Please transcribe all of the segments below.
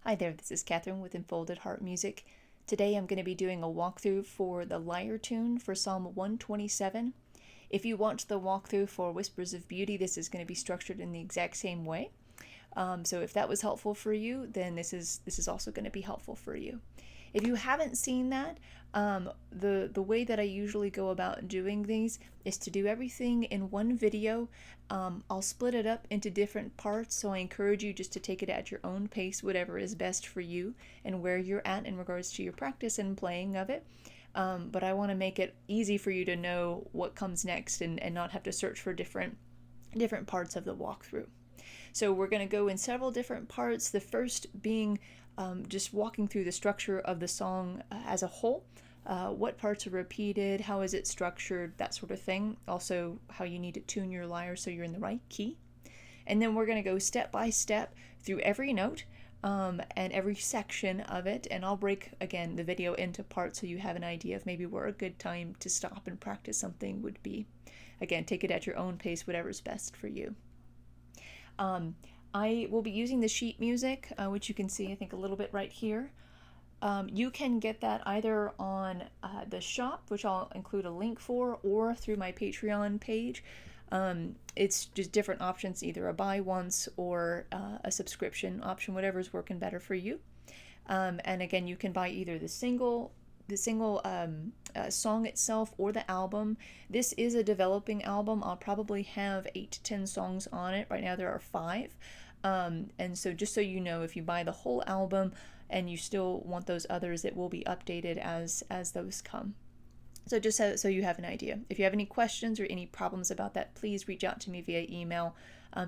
Hi there, this is Catherine with Enfolded Heart Music. Today I'm going to be doing a walkthrough for the Lyre Tune for Psalm 127. If you watch the walkthrough for Whispers of Beauty, this is going to be structured in the exact same way. So if that was helpful for you, then this is also going to be helpful for you. If you haven't seen that, the way that I usually go about doing these is to do everything in one video. I'll split it up into different parts, so I encourage you just to take it at your own pace, whatever is best for you and where you're at in regards to your practice and playing of it. But I want to make it easy for you to know what comes next and not have to search for different parts of the walkthrough. So we're going to go in several different parts, the first being just walking through the structure of the song as a whole. What parts are repeated, how is it structured, that sort of thing. Also, how you need to tune your lyre so you're in the right key. And then we're going to go step by step through every note and every section of it. And I'll break, again, the video into parts so you have an idea of maybe where a good time to stop and practice something would be. Again, take it at your own pace, whatever's best for you. I will be using the sheet music, which you can see, I think, a little bit right here. You can get that either on the shop, which I'll include a link for, or through my Patreon page. It's just different options, either a buy once or a subscription option, whatever's working better for you. And again, you can buy either the single song itself or the album. This is a developing album. I'll probably have 8 to 10 songs on it. Right now there are 5. And so just so you know, if you buy the whole album and you still want those others, it will be updated as those come. So just so you have an idea. If you have any questions or any problems about that, please reach out to me via email.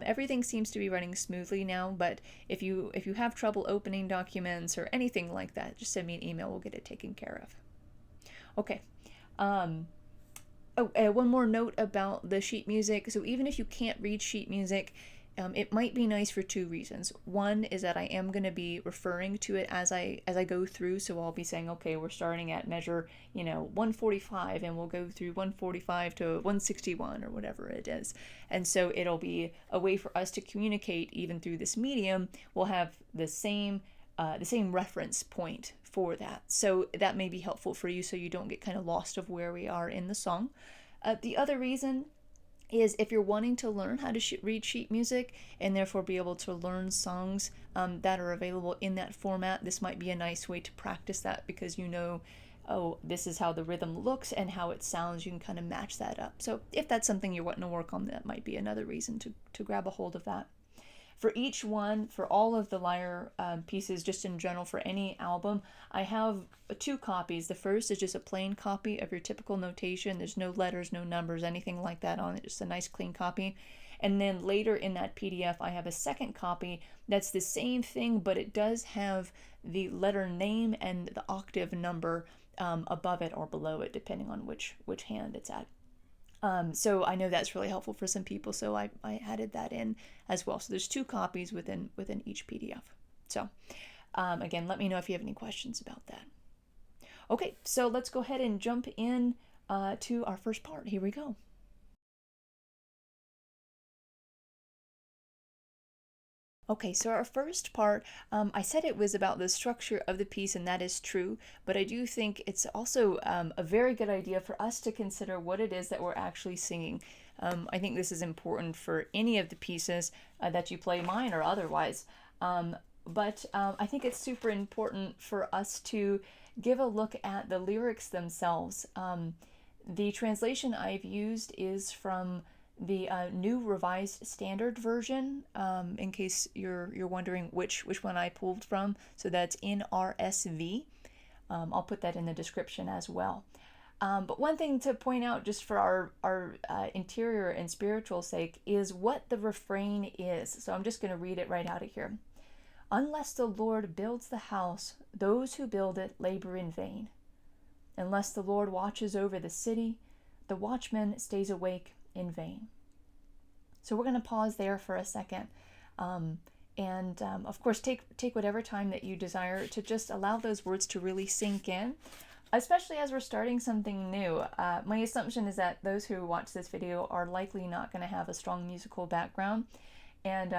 Everything seems to be running smoothly now, but if you have trouble opening documents or anything like that, just send me an email. We'll get it taken care of. Okay. One more note about the sheet music. So even if you can't read sheet music, it might be nice for 2 reasons. One is that I am going to be referring to it as I go through, so I'll be saying, okay, we're starting at measure 145, and we'll go through 145 to 161 or whatever it is. And so it'll be a way for us to communicate even through this medium. We'll have the same reference point for that. So that may be helpful for you so you don't get kind of lost of where we are in the song. The other reason is if you're wanting to learn how to read sheet music and therefore be able to learn songs that are available in that format, this might be a nice way to practice that, because oh, this is how the rhythm looks and how it sounds. You can kind of match that up. So if that's something you're wanting to work on, that might be another reason to grab a hold of that. For each one, for all of the lyre pieces, just in general, for any album, I have 2 copies. The first is just a plain copy of your typical notation. There's no letters, no numbers, anything like that on it, just a nice clean copy. And then later in that PDF, I have a second copy that's the same thing, but it does have the letter name and the octave number above it or below it, depending on which hand it's at. So I know that's really helpful for some people, so I added that in as well. So there's 2 copies within each PDF. So again, let me know if you have any questions about that. Okay, so let's go ahead and jump in to our first part. Here we go. Okay, so our first part, I said it was about the structure of the piece, and that is true, but I do think it's also a very good idea for us to consider what it is that we're actually singing. I think this is important for any of the pieces that you play, mine or otherwise. But I think it's super important for us to give a look at the lyrics themselves. The translation I've used is from the New Revised Standard Version, in case you're wondering which one I pulled from. So that's NRSV. I'll put that in the description as well. But one thing to point out, just for our interior and spiritual sake, is what the refrain is. So I'm just going to read it right out of here. Unless the Lord builds the house, those who build it labor in vain. Unless the Lord watches over the city, the watchman stays awake in vain. So we're going to pause there for a second, and of course take whatever time that you desire to just allow those words to really sink in, especially as we're starting something new. My assumption is that those who watch this video are likely not going to have a strong musical background, and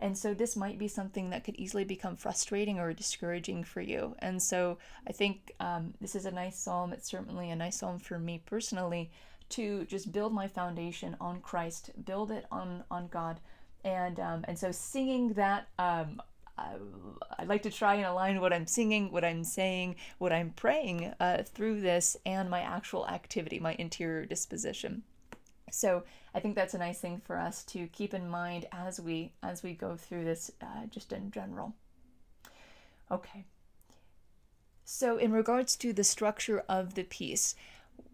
And so this might be something that could easily become frustrating or discouraging for you. And so I think this is a nice psalm. It's certainly a nice psalm for me personally, to just build my foundation on Christ, build it on God. And so singing that, I like to try and align what I'm singing, what I'm saying, what I'm praying through this, and my actual activity, my interior disposition. So I think that's a nice thing for us to keep in mind as we go through this, just in general. Okay. So in regards to the structure of the piece,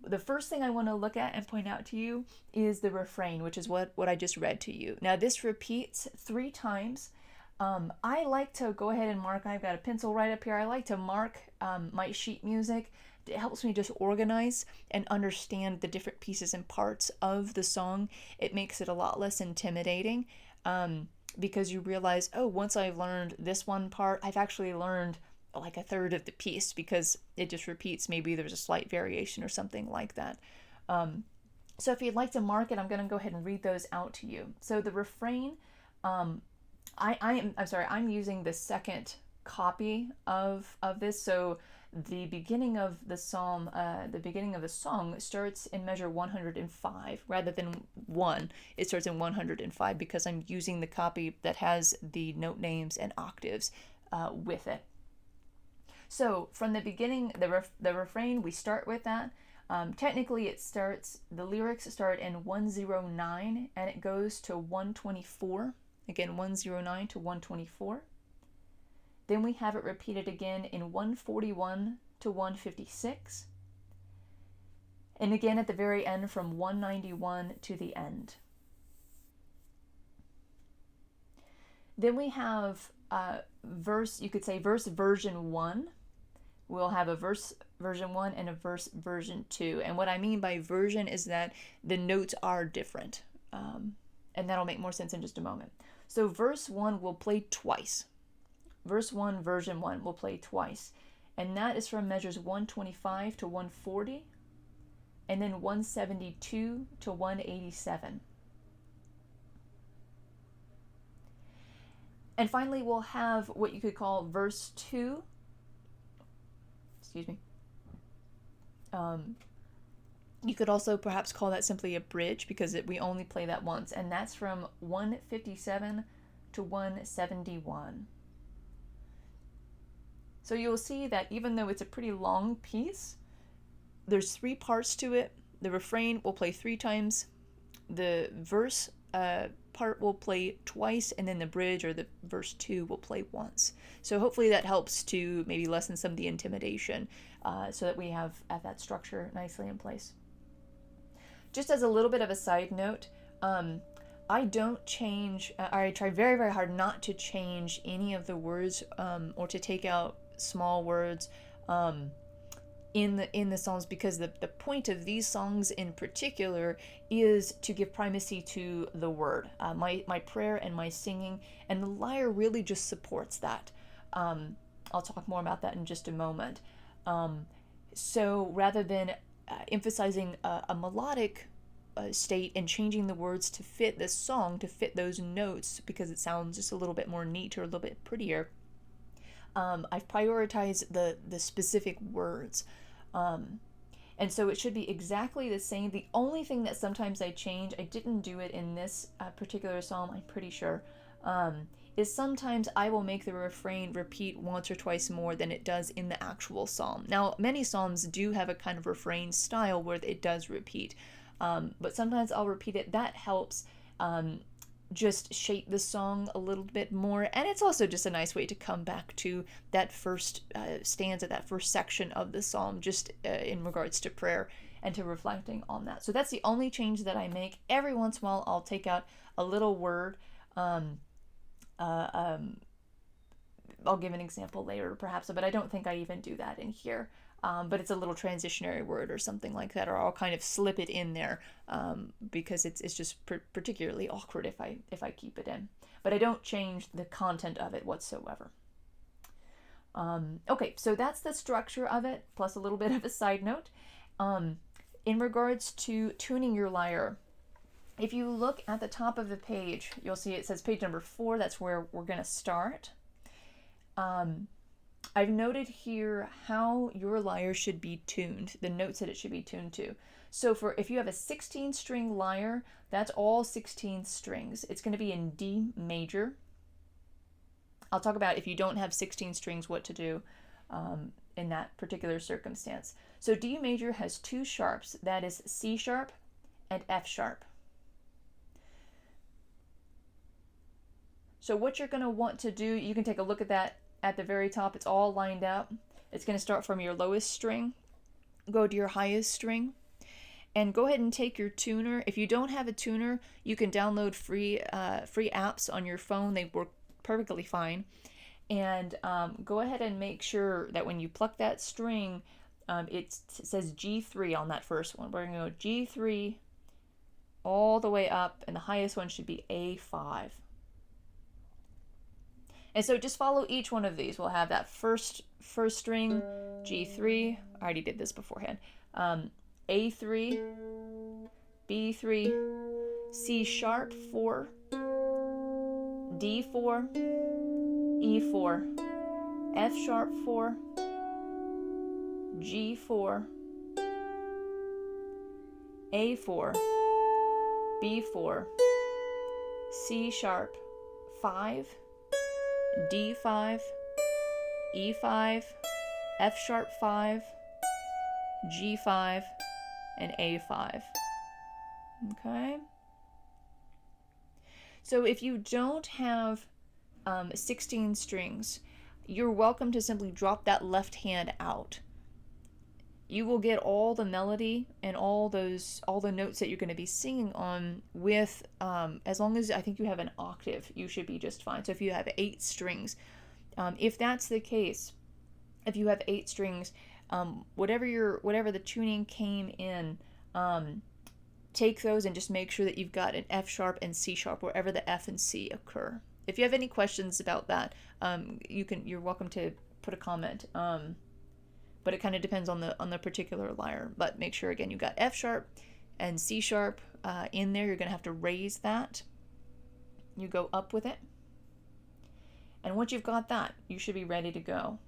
the first thing I want to look at and point out to you is the refrain, which is what I just read to you. Now this repeats 3 times. I like to go ahead and mark. I've got a pencil right up here. I like to mark my sheet music. It helps me just organize and understand the different pieces and parts of the song. It makes it a lot less intimidating, because you realize, oh, once I've learned this one part, I've actually learned like a third of the piece, because it just repeats. Maybe there's a slight variation or something like that. So if you'd like to mark it, I'm going to go ahead and read those out to you. So the refrain, I'm sorry, I'm using the second copy of this. So the beginning of the psalm, the beginning of the song starts in measure 105 rather than 1. It starts in 105 because I'm using the copy that has the note names and octaves with it. So from the beginning, the refrain, we start with that. Technically, the lyrics start in 109 and it goes to 124. Again, 109 to 124. Then we have it repeated again in 141 to 156. And again at the very end from 191 to the end. Then we have verse, you could say verse version 1. We'll have a verse version 1 and a verse version 2. And what I mean by version is that the notes are different. And that'll make more sense in just a moment. So verse 1 will play twice. Verse 1, version 1 will play twice. And that is from measures 125 to 140. And then 172 to 187. And finally, we'll have what you could call verse 2. Excuse me. You could also perhaps call that simply a bridge, because we only play that once. And that's from 157 to 171. So you'll see that even though it's a pretty long piece, there's 3 parts to it. The refrain will play 3 times. The verse part will play twice, and then the bridge or the verse 2 will play once. So hopefully that helps to maybe lessen some of the intimidation, so that we have that structure nicely in place. Just as a little bit of a side note, I don't change, I try very, very hard not to change any of the words, or to take out small words in the songs, because the point of these songs in particular is to give primacy to the word, my prayer and my singing, and the lyre really just supports that. I'll talk more about that in just a moment. So rather than emphasizing a melodic state and changing the words to fit this song, to fit those notes, because it sounds just a little bit more neat or a little bit prettier, I've prioritized the specific words. And so it should be exactly the same. The only thing that sometimes I change, I didn't do it in this particular psalm, I'm pretty sure, is sometimes I will make the refrain repeat once or twice more than it does in the actual psalm. Now, many psalms do have a kind of refrain style where it does repeat, but sometimes I'll repeat it. That helps just shape the song a little bit more, and it's also just a nice way to come back to that first stanza, that first section of the psalm, just in regards to prayer and to reflecting on that. So that's the only change that I make. Every once in a while I'll take out a little word. I'll give an example later perhaps, but I don't think I even do that in here. But it's a little transitionary word or something like that, or I'll kind of slip it in there, because it's just particularly awkward if I keep it in. But I don't change the content of it whatsoever. Okay, so that's the structure of it, plus a little bit of a side note. In regards to tuning your lyre, If you look at the top of the page, you'll see it says page number 4. That's where we're going to start. I've noted here how your lyre should be tuned, the notes that it should be tuned to. So if you have a 16-string lyre, that's all 16 strings. It's going to be in D major. I'll talk about if you don't have 16 strings, what to do in that particular circumstance. So D major has 2 sharps. That is C sharp and F sharp. So what you're going to want to do, you can take a look at that at the very top. It's all lined up. It's going to start from your lowest string, go to your highest string, and go ahead and take your tuner. If you don't have a tuner, you can download free apps on your phone. They work perfectly fine. And go ahead and make sure that when you pluck that string, it says G3 on that first one. We're going to go G3 all the way up, and the highest one should be A5. And so just follow each one of these. We'll have that first string, G3. I already did this beforehand. A3, B3, C sharp 4, D4, E4, F sharp 4, G4, A4, B4, C sharp 5, D5, E5, F sharp 5, G5, and A5. Okay? So if you don't have 16 strings, you're welcome to simply drop that left hand out. You will get all the melody and all the notes that you're going to be singing on with, as long as I think you have an octave, you should be just fine. So if you have 8 strings, if that's the case, if you have 8 strings, whatever the tuning came in, take those and just make sure that you've got an F sharp and C sharp wherever the F and C occur. If you have any questions about that, you're welcome to put a comment. But it kind of depends on the particular lyre. But make sure, again, you've got F sharp and C sharp in there. You're going to have to raise that. You go up with it. And once you've got that, you should be ready to go.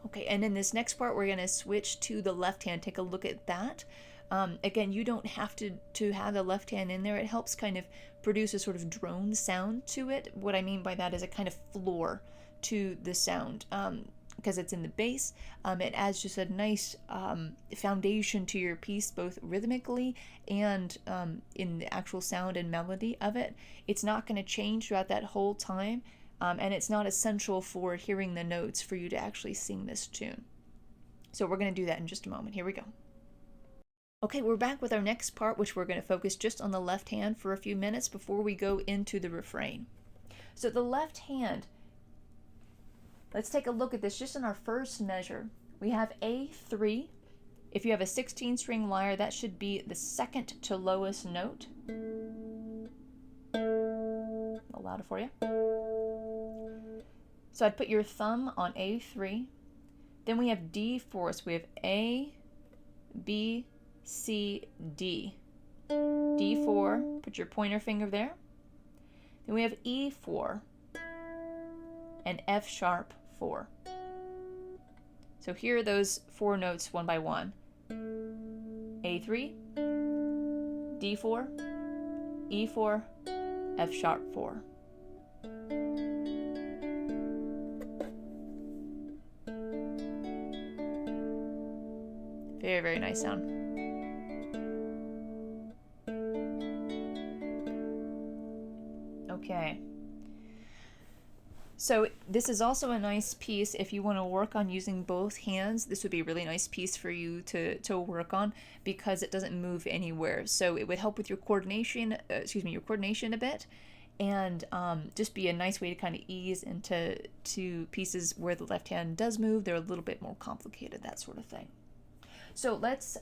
Okay, and in this next part, we're going to switch to the left hand. Take a look at that. Again, you don't have to have the left hand in there. It helps kind of produce a sort of drone sound to it. What I mean by that is a kind of floor to the sound. Because it's in the bass, it adds just a nice foundation to your piece, both rhythmically and in the actual sound and melody of it. It's not going to change throughout that whole time, and it's not essential for hearing the notes for you to actually sing this tune. So we're going to do that in just a moment. Here we go. Okay, we're back with our next part, which we're going to focus just on the left hand for a few minutes before we go into the refrain. So the left hand, let's take a look at this just in our first measure. We have A3. If you have a 16-string lyre, that should be the second to lowest note. A little louder for you. So I'd put your thumb on A3. Then we have D4, so we have A, B, C, D. D4, put your pointer finger there. Then we have E4 and F sharp 4. So here are those 4 notes one by one. A3, D4, E4, F sharp 4. Very, very nice sound. Okay. So this is also a nice piece if you want to work on using both hands. This would be a really nice piece for you to work on because it doesn't move anywhere. So it would help with your coordination, your coordination a bit, and just be a nice way to kind of ease into pieces where the left hand does move. They're a little bit more complicated, that sort of thing. So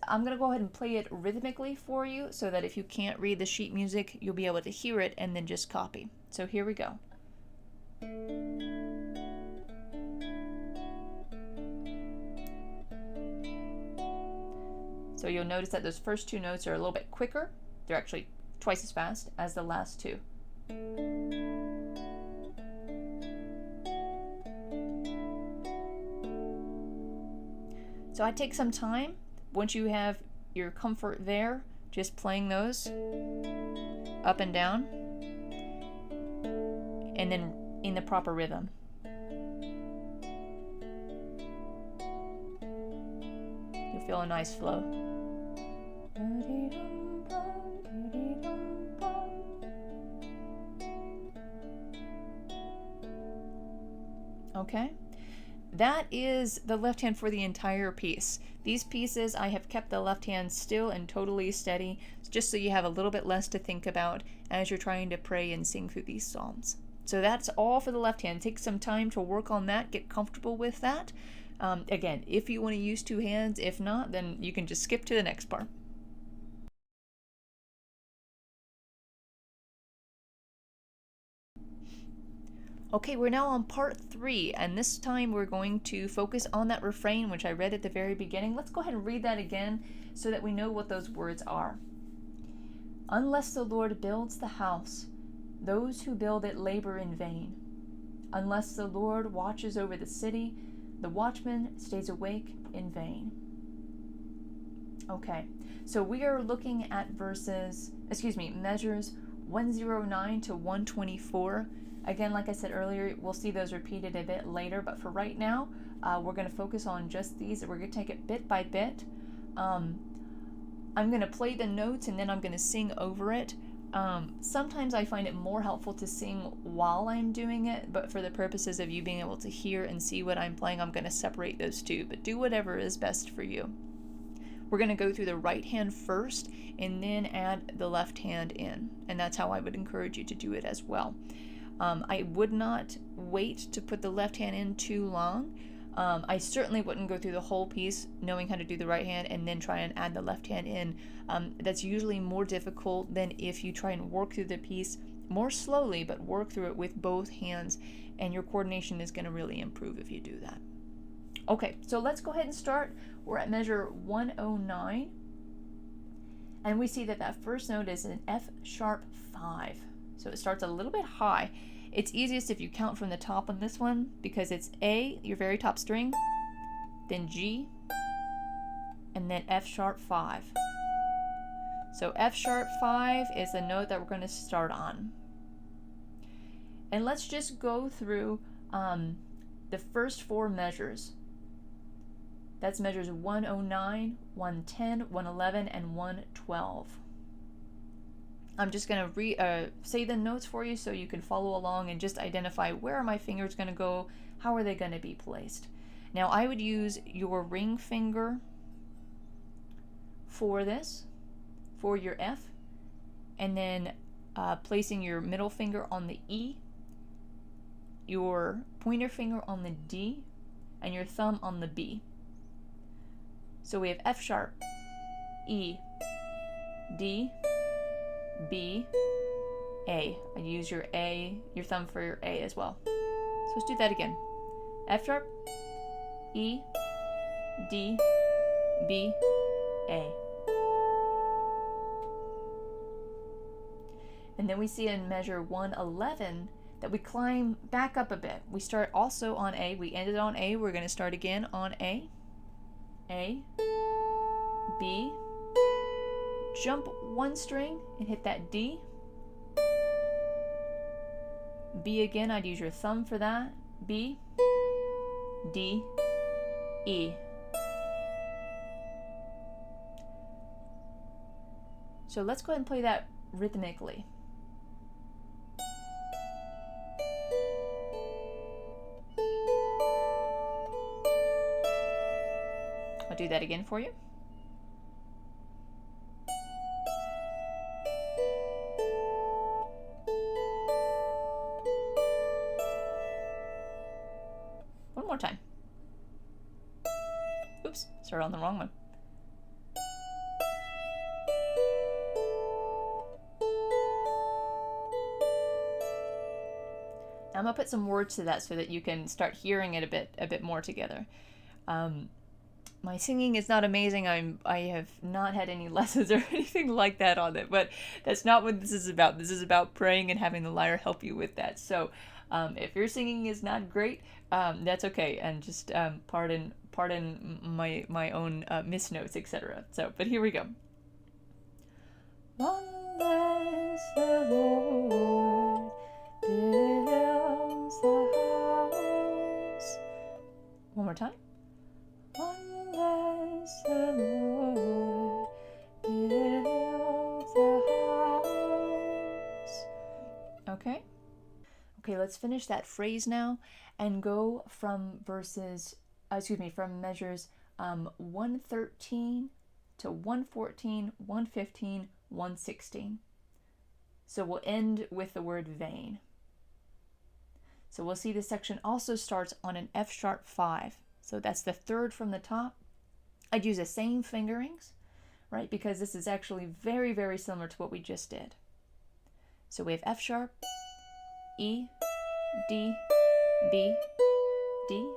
I'm going to go ahead and play it rhythmically for you so that if you can't read the sheet music, you'll be able to hear it and then just copy. So here we go. So you'll notice that those first two notes are a little bit quicker. They're actually twice as fast as the last two. So I take some time, once you have your comfort there, just playing those up and down, and then in the proper rhythm. You'll feel a nice flow. Okay? That is the left hand for the entire piece. These pieces, I have kept the left hand still and totally steady, just so you have a little bit less to think about as you're trying to pray and sing through these psalms. So that's all for the left hand. Take some time to work on that, get comfortable with that. Again, if you want to use two hands, if not, then you can just skip to the next part. Okay, we're now on part 3, and this time we're going to focus on that refrain, which I read at the very beginning. Let's go ahead and read that again so that we know what those words are. Unless the Lord builds the house, those who build it labor in vain. Unless the Lord watches over the city, the watchman stays awake in vain. Okay, so we are looking at measures 109 to 124. Again, like I said earlier, we'll see those repeated a bit later, but for right now, we're going to focus on just these. We're going to take it bit by bit. I'm going to play the notes and then I'm going to sing over it. Sometimes I find it more helpful to sing while I'm doing it, but for the purposes of you being able to hear and see what I'm playing, I'm going to separate those two, but do whatever is best for you. We're going to go through the right hand first and then add the left hand in, and that's how I would encourage you to do it as well. I would not wait to put the left hand in too long. I certainly wouldn't go through the whole piece knowing how to do the right hand and then try and add the left hand in. That's usually more difficult than if you try and work through the piece more slowly, but work through it with both hands, and your coordination is going to really improve if you do that. Okay, so let's go ahead and start. We're at measure 109, and we see that that first note is an F sharp 5. So it starts a little bit high. It's easiest if you count from the top on this one because it's A, your very top string, then G, and then F sharp 5. So F sharp 5 is the note that we're going to start on. And let's just go through the first 4 measures. That's measures 109, 110, 111, and 112. I'm just going to say the notes for you so you can follow along and just identify where are my fingers going to go, how are they going to be placed. Now I would use your ring finger for this, for your F, and then placing your middle finger on the E, your pointer finger on the D, and your thumb on the B. So we have F sharp, E, D, B, A. I use your A, your thumb for your A as well. So let's do that again. F sharp, E, D, B, A. And then we see in measure 111 that we climb back up a bit. We start also on A. We ended on A. We're going to start again on A, B, jump 1 string and hit that D. B again, I'd use your thumb for that. B, D, E. So let's go ahead and play that rhythmically. I'll do that again for you. One more time. Oops, started on the wrong one. Now I'm gonna put some words to that so that you can start hearing it a bit more together. my singing is not amazing. I have not had any lessons or anything like that on it, but that's not what this is about. This is about praying and having the lyre help you with that. So if your singing is not great, that's okay, and just pardon my own misnotes, etc. So, but here we go. Unless the Lord builds the house. One more time. Unless the Lord builds the house. Okay? Okay, let's finish that phrase now and go from from measures 113 to 114, 115, 116. So we'll end with the word vain. So we'll see this section also starts on an F sharp 5. So that's the third from the top. I'd use the same fingerings, right? Because this is actually very, very similar to what we just did. So we have F sharp, E, D, B, D,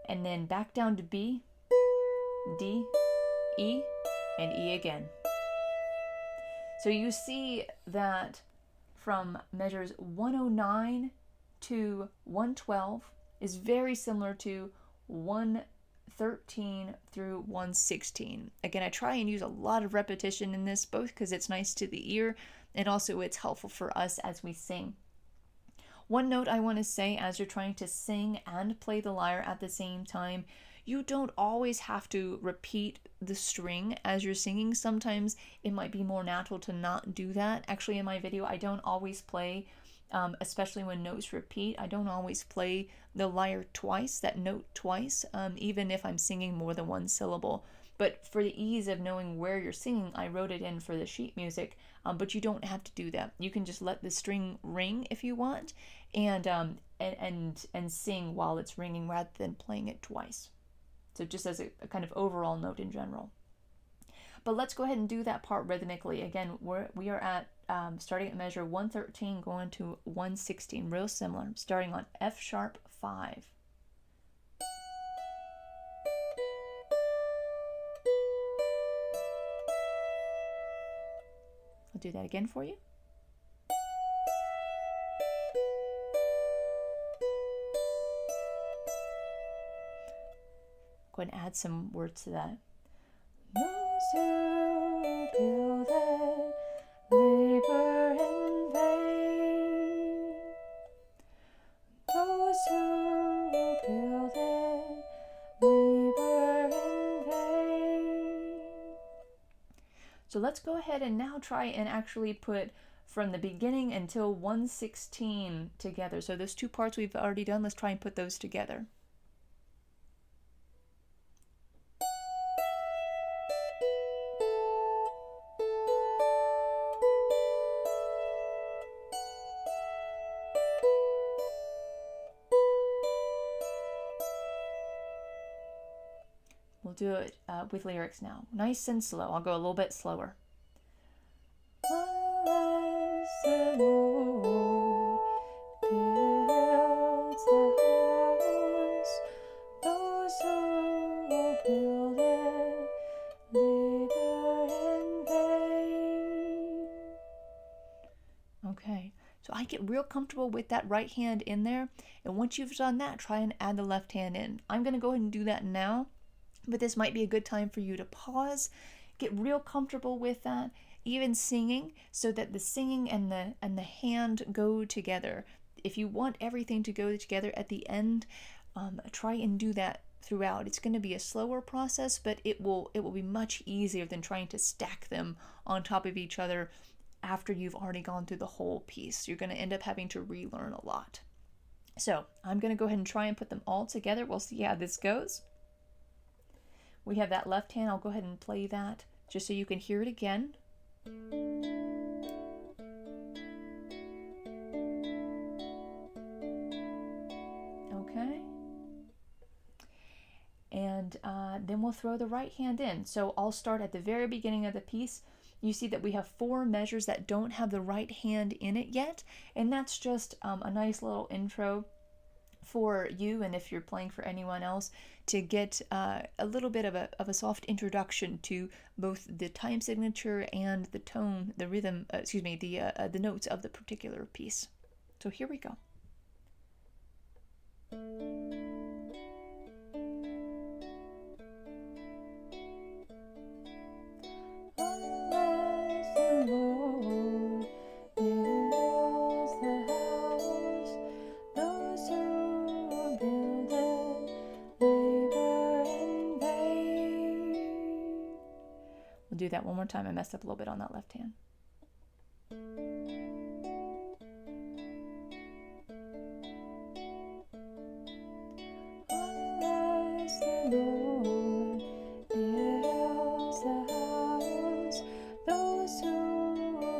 and then back down to B, D, E, and E again. So you see that from measures 109 to 112 is very similar to 113 through 116. Again, I try and use a lot of repetition in this, both because it's nice to the ear and also it's helpful for us as we sing. One note I want to say as you're trying to sing and play the lyre at the same time, you don't always have to repeat the string as you're singing. Sometimes it might be more natural to not do that. Actually, in my video, I don't always play, especially when notes repeat, I don't always play the lyre twice, that note twice, even if I'm singing more than one syllable. But for the ease of knowing where you're singing, I wrote it in for the sheet music, but you don't have to do that. You can just let the string ring if you want, and sing while it's ringing rather than playing it twice. So just as a kind of overall note in general. But let's go ahead and do that part rhythmically. Again, we are at starting at measure 113 going to 116, real similar, starting on F sharp 5. I'll do that again for you. Go ahead and add some words to that. Those who build it labor in vain. Those who build it labor in vain. So let's go ahead and now try and actually put from the beginning until 116 together. So those two parts we've already done, let's try and put those together. We'll do it with lyrics now. Nice and slow. I'll go a little bit slower. Unless the Lord builds the house, those who build it labor in vain. Okay, so I get real comfortable with that right hand in there, and once you've done that, try and add the left hand in. I'm going to go ahead and do that now. But this might be a good time for you to pause, get real comfortable with that, even singing, so that the singing and the hand go together. If you want everything to go together at the end, try and do that throughout. It's going to be a slower process, but it will be much easier than trying to stack them on top of each other after you've already gone through the whole piece. You're going to end up having to relearn a lot. So I'm going to go ahead and try and put them all together. We'll see how this goes. We have that left hand. I'll go ahead and play that just so you can hear it again. Okay. And then we'll throw the right hand in. So I'll start at the very beginning of the piece. You see that we have 4 measures that don't have the right hand in it yet. And that's just a nice little intro for you, and if you're playing for anyone else, to get a little bit of a soft introduction to both the time signature and the tone, the rhythm, the notes of the particular piece. So here we go. We'll do that one more time. I messed up a little bit on that left hand. Unless the Lord builds the house, those who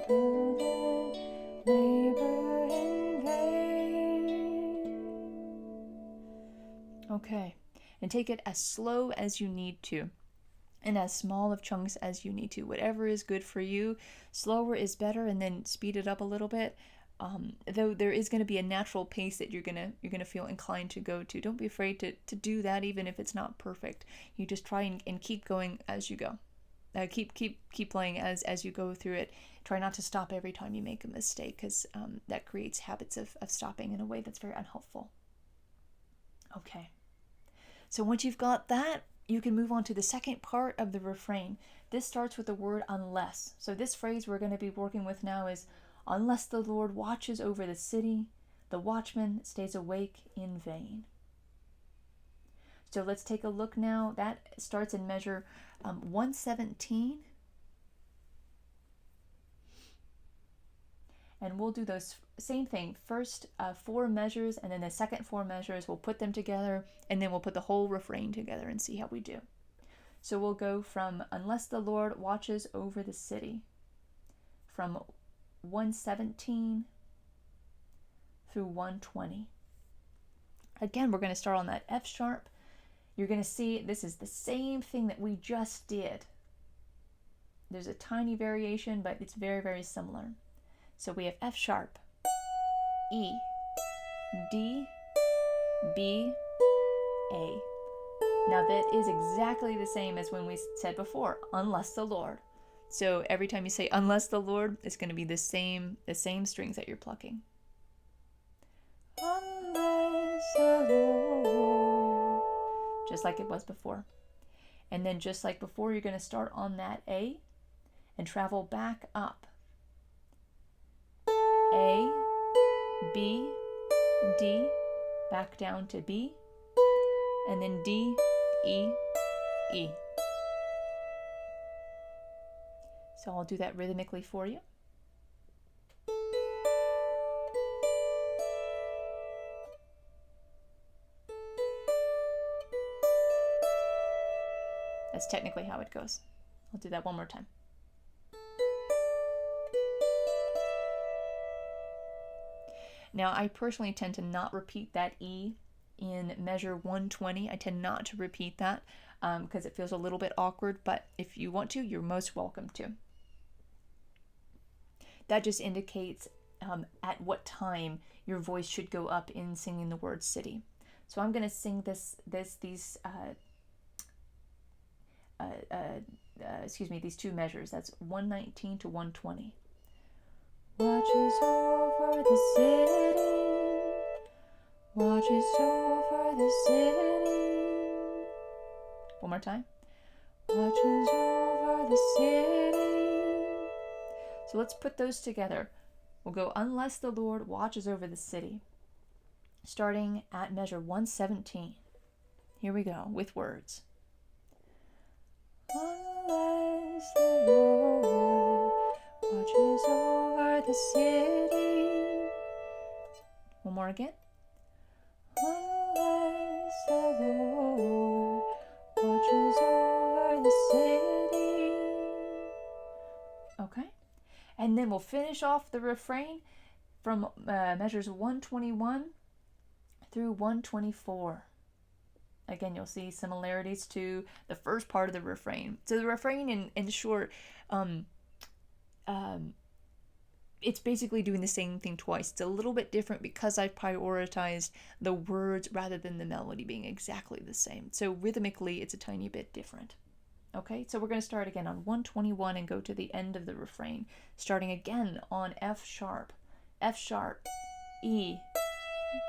build it labor in vain. Okay, and take it as slow as you need to, and as small of chunks as you need to. Whatever is good for you. Slower is better, and then speed it up a little bit. Though there is going to be a natural pace that you're gonna feel inclined to go to. Don't be afraid to do that, even if it's not perfect. You just try and keep going as you go. Keep playing as you go through it. Try not to stop every time you make a mistake, because that creates habits of stopping in a way that's very unhelpful. Okay. So once you've got that, you can move on to the second part of the refrain. This starts with the word unless. So this phrase we're going to be working with now is, unless the Lord watches over the city, the watchman stays awake in vain. So let's take a look now. That starts in measure 117. And we'll do those same thing. First 4 measures, and then the second 4 measures, we'll put them together, and then we'll put the whole refrain together and see how we do. So we'll go from unless the Lord watches over the city, from 117 through 120. Again, we're going to start on that F sharp. You're going to see this is the same thing that we just did. There's a tiny variation, but it's very, very similar. So we have F sharp, E, D, B, A. Now that is exactly the same as when we said before, unless the Lord. So every time you say unless the Lord, it's going to be the same strings that you're plucking. Unless the Lord. Just like it was before. And then just like before, you're going to start on that A and travel back up. A, B, D, back down to B, and then D, E, E. So I'll do that rhythmically for you. That's technically how it goes. I'll do that one more time. Now, I personally tend to not repeat that E in measure 120. I tend not to repeat that because it feels a little bit awkward, but if you want to, you're most welcome to. That just indicates at what time your voice should go up in singing the word city. So I'm going to sing these 2 measures. That's 119 to 120. Watches over the city, watches over the city. One more time. Watches over the city. So let's put those together. We'll go unless the Lord watches over the city, starting at measure 117. Here we go with words. Unless the Lord watches over the city. One more again. Unless the Lord watches over the city. Okay. And then we'll finish off the refrain from measures 121 through 124. Again, you'll see similarities to the first part of the refrain. So the refrain, in short, it's basically doing the same thing twice. It's a little bit different because I prioritized the words rather than the melody being exactly the same. So rhythmically, it's a tiny bit different. Okay, so we're going to start again on 121 and go to the end of the refrain, starting again on F sharp, E,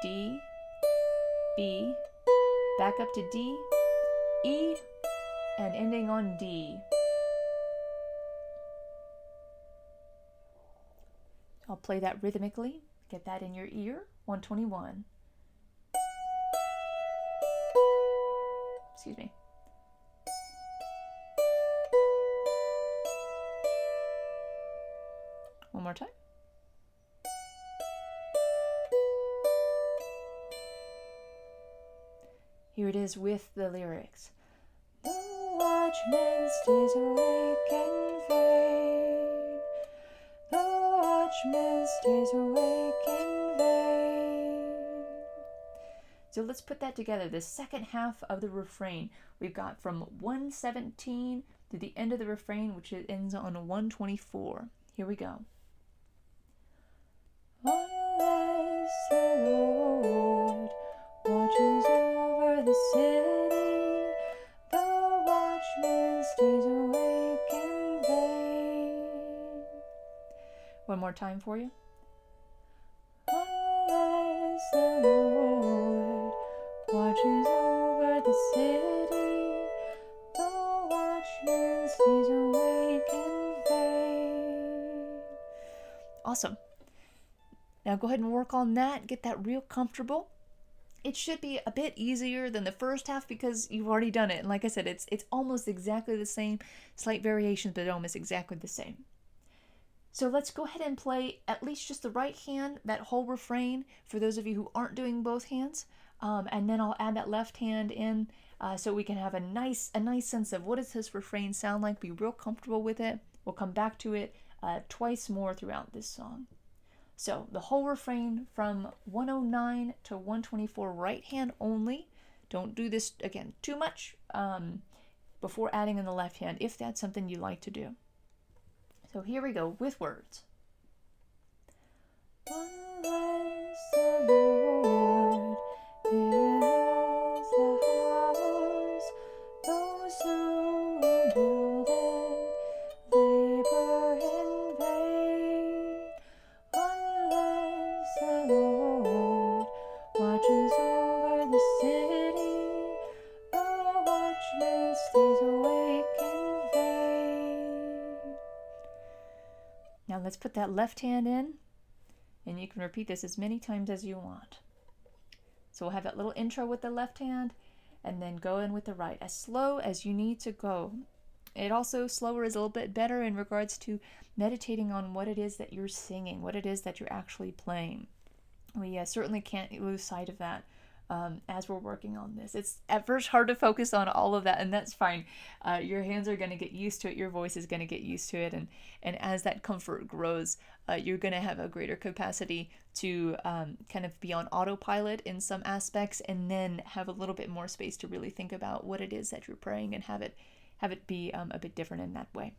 D, B, back up to D, E, and ending on D. I'll play that rhythmically. Get that in your ear. 121. Excuse me. One more time. Here it is with the lyrics. The watchman stays awake in vain. The watchman stays awake in vain. So let's put that together. The second half of the refrain, we've got from 117 to the end of the refrain, which ends on 124. Here we go. Unless the Lord watches over the city, the watchman stays awake in vain. One more time for you. Unless the Lord watches over the city, the watchman stays awake in vain. Awesome. Now go ahead and work on that, get that real comfortable. It should be a bit easier than the first half because you've already done it. And like I said, it's almost exactly the same, slight variations, but almost exactly the same. So let's go ahead and play at least just the right hand, that whole refrain, for those of you who aren't doing both hands. And then I'll add that left hand in so we can have a nice sense of what does this refrain sound like, be real comfortable with it. We'll come back to it twice more throughout this song. So the whole refrain from 109 to 124, right hand only. Don't do this, again, too much before adding in the left hand, if that's something you like to do. So here we go with words. Unless the Lord builds the house, those who build it labor in vain. Unless the Lord watches over the city, the watchman stays awake in vain. Now let's put that left hand in, and you can repeat this as many times as you want. So we'll have that little intro with the left hand, and then go in with the right, as slow as you need to go. It also, slower is a little bit better in regards to meditating on what it is that you're singing, what it is that you're actually playing. We certainly can't lose sight of that as we're working on this. It's at first hard to focus on all of that, and that's fine. Your hands are going to get used to it, your voice is going to get used to it, and as that comfort grows, you're going to have a greater capacity to kind of be on autopilot in some aspects, and then have a little bit more space to really think about what it is that you're praying and have it be a bit different in that way.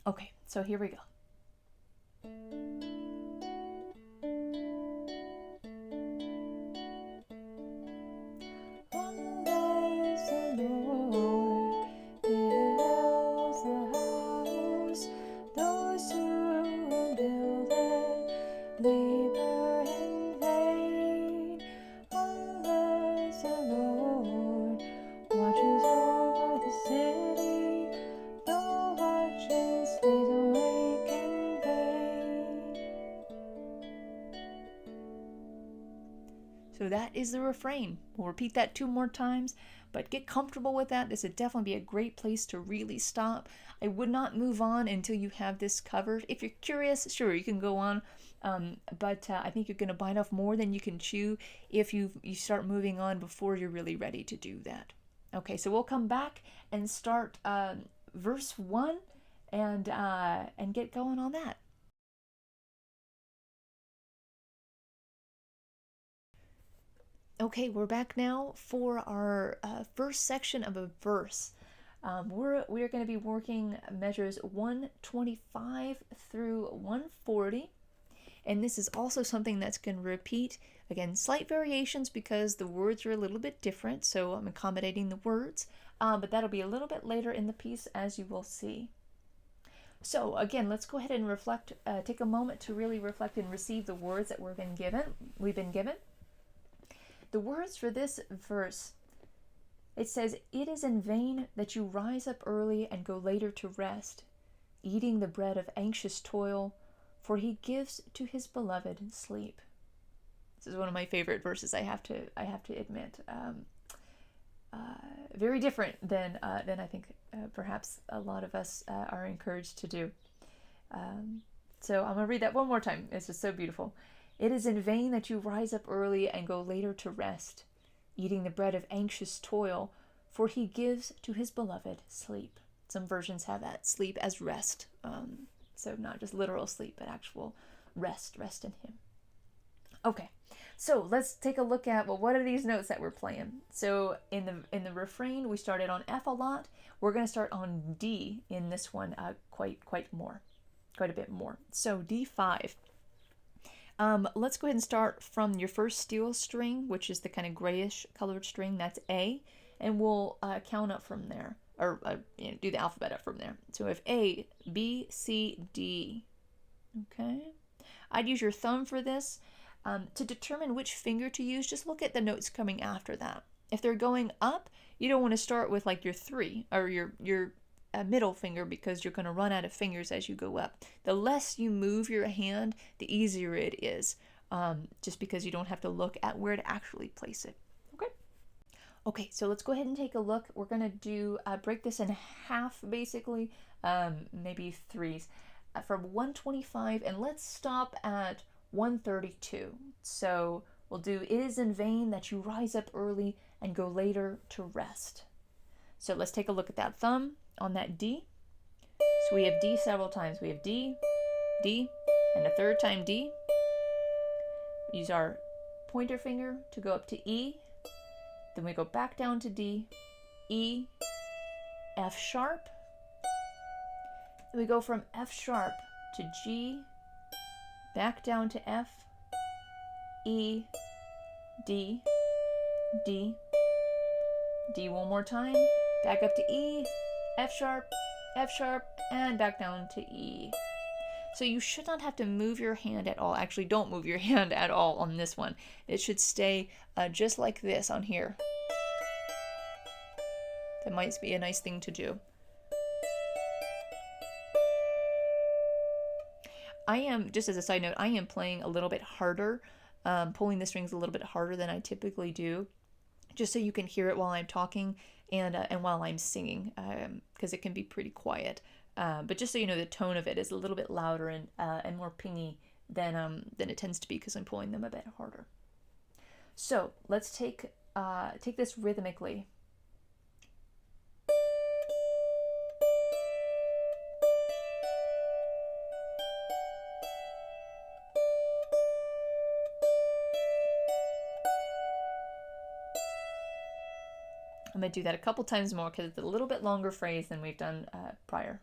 Okay, so here we go. Unless the Lord builds the house, those who build it labor in vain. Unless the Lord watches over the city, the watchman stays awake in vain. So that is the refrain. We'll repeat that 2 more times, but get comfortable with that. This would definitely be a great place to really stop. I would not move on until you have this covered. If you're curious, sure, you can go on, but I think you're going to bite off more than you can chew if you start moving on before you're really ready to do that. Okay, so we'll come back and start verse 1 and get going on that. Okay, we're back now for our first section of a verse. We're going to be working measures 125 through 140. And this is also something that's going to repeat. Again, slight variations because the words are a little bit different, so I'm accommodating the words. But that'll be a little bit later in the piece, as you will see. So again, let's go ahead and reflect, take a moment to really reflect and receive the words that we've been given. The words for this verse, it says, "It is in vain that you rise up early and go later to rest, eating the bread of anxious toil, for he gives to his beloved sleep." This is one of my favorite verses, I have to admit. Very different than I think perhaps a lot of us are encouraged to do. So I'm going to read that one more time. It's just so beautiful. "It is in vain that you rise up early and go later to rest, eating the bread of anxious toil, for he gives to his beloved sleep." Some versions have that sleep as rest. So not just literal sleep, but actual rest in him. Okay, so let's take a look at, well, what are these notes that we're playing? So in the refrain, we started on F a lot. We're going to start on D in this one quite a bit more. So D5. Let's go ahead and start from your first steel string, which is the kind of grayish colored string. That's A, and we'll count up from there, or do the alphabet up from there. So we have A, B, C, D. Okay, I'd use your thumb for this. To determine which finger to use, just look at the notes coming after that. If they're going up, you don't want to start with like your 3 or your middle finger, because you're going to run out of fingers as you go up. The less you move your hand, the easier it is, just because you don't have to look at where to actually place it. Okay, so let's go ahead and take a look. We're going to do break this in half, basically, maybe threes, from 125, and let's stop at 132. So we'll do, "It is in vain that you rise up early and go later to rest." So let's take a look at that thumb on that D. So we have D several times. We have D, D, and a third time D. Use our pointer finger to go up to E. Then we go back down to D, E, F sharp. Then we go from F sharp to G, back down to F, E, D, D, D one more time, back up to E, F sharp, and back down to E. So you should not have to move your hand at all. Actually, don't move your hand at all on this one. It should stay just like this on here. That might be a nice thing to do. I am, just as a side note, I am playing a little bit harder, pulling the strings a little bit harder than I typically do, just so you can hear it while I'm talking and while I'm singing, because it can be pretty quiet. But just so you know, the tone of it is a little bit louder and more pingy than it tends to be, because I'm pulling them a bit harder. So let's take this rhythmically. I'm going to do that a couple times more because it's a little bit longer phrase than we've done prior.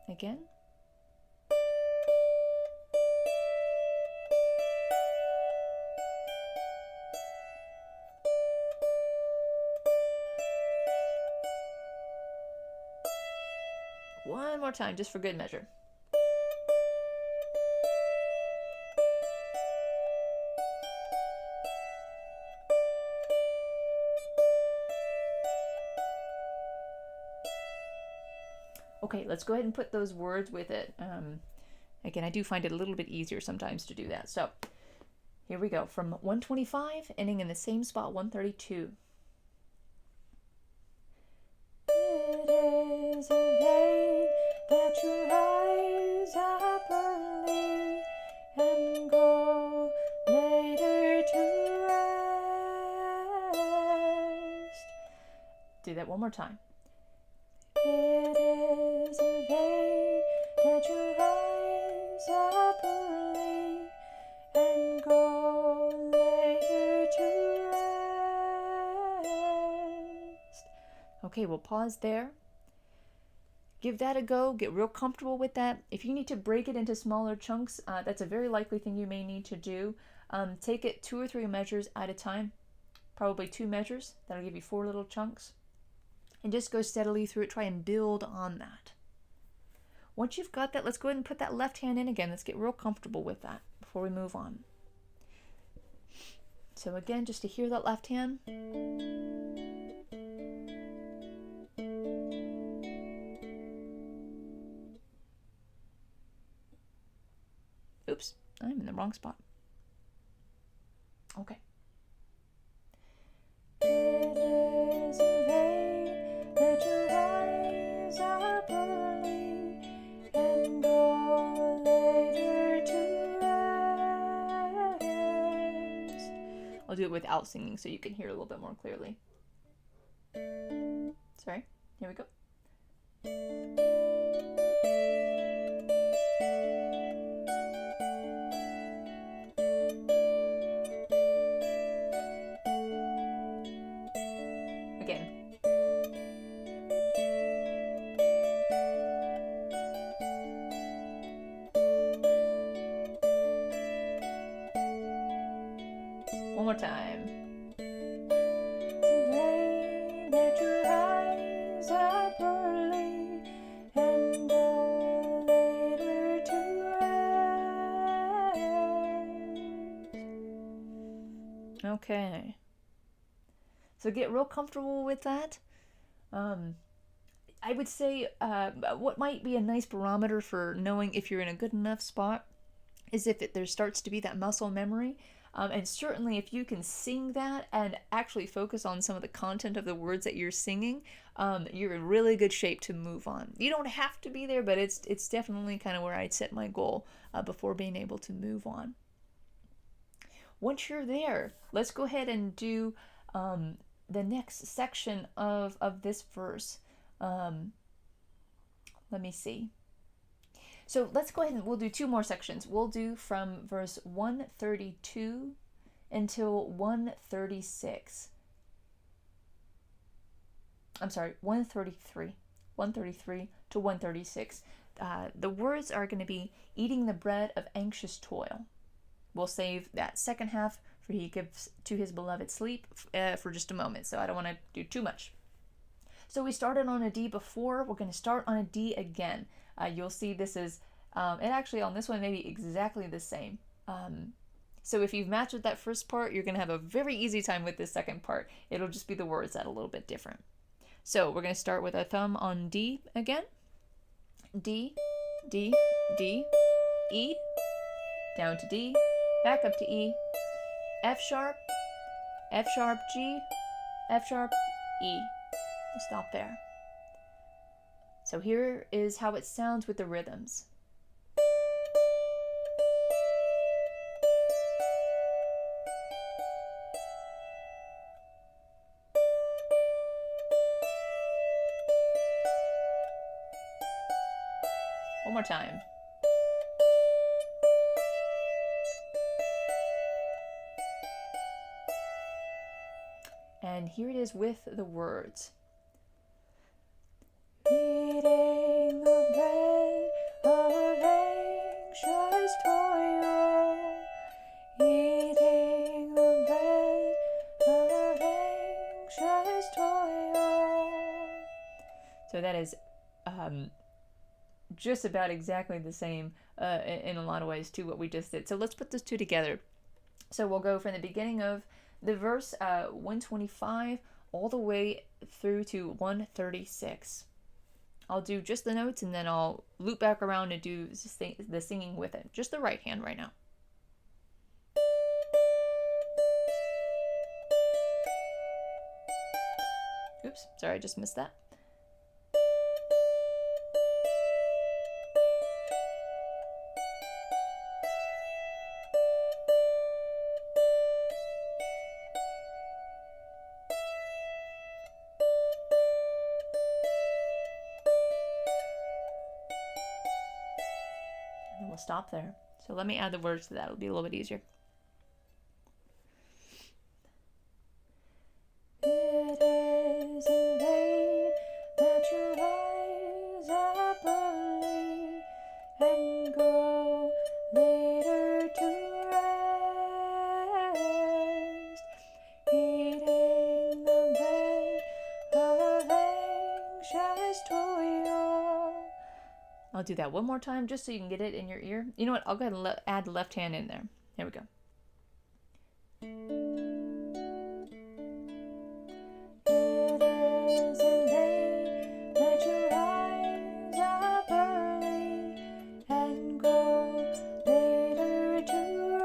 Again. One more time, just for good measure. Okay, let's go ahead and put those words with it. Again, I do find it a little bit easier sometimes to do that. So here we go, from 125, ending in the same spot, 132. It is in vain that you rise up early and go later to rest. Do that one more time. It is Okay, we'll pause there. Give that a go, get real comfortable with that. If you need to break it into smaller chunks, that's a very likely thing you may need to do. Take it 2 or 3 measures at a time, probably 2 measures. That'll give you 4 little chunks. And just go steadily through it, try and build on that. Once you've got that, let's go ahead and put that left hand in again. Let's get real comfortable with that before we move on. So again, just to hear that left hand. Oops, I'm in the wrong spot. Okay. It is in vain that you rise up early and go later to rest. I'll do it without singing so you can hear a little bit more clearly. Sorry, here we go. One more time. Today that you rise up early and go later to rest. Okay. So get real comfortable with that. I would say what might be a nice barometer for knowing if you're in a good enough spot is if there starts to be that muscle memory. And certainly if you can sing that and actually focus on some of the content of the words that you're singing, you're in really good shape to move on. You don't have to be there, but it's definitely kind of where I'd set my goal before being able to move on. Once you're there, let's go ahead and do the next section of this verse. Let me see. So let's go ahead and we'll do 2 more sections. We'll do from verse 132 until 136. I'm sorry, 133. 133 to 136. The words are going to be eating the bread of anxious toil. We'll save that second half for he gives to his beloved sleep for just a moment. So I don't want to do too much. So we started on a D before. We're going to start on a D again. You'll see this is, and actually on this one, maybe exactly the same. So if you've mastered that first part, you're going to have a very easy time with this second part. It'll just be the words that are a little bit different. So we're going to start with a thumb on D again. D, D, D, E, down to D, back up to E, F sharp, G, F sharp, E. We'll stop there. So here is how it sounds with the rhythms. One more time. And here it is with the words. Eating the bread of anxious toil, eating the bread of anxious toil. So that is just about exactly the same in a lot of ways to what we just did. So let's put those 2 together. So we'll go from the beginning of the verse 125 all the way through to 136. I'll do just the notes and then I'll loop back around and do the singing with it. Just the right hand right now. Oops, sorry, I just missed that. We'll stop there. So let me add the words to that. It'll be a little bit easier. It is in vain I'll do that one more time just so you can get it in your ear. You know what? I'll go ahead and add the left hand in there. Here we go. It isn't vain that your eyes are early and go later to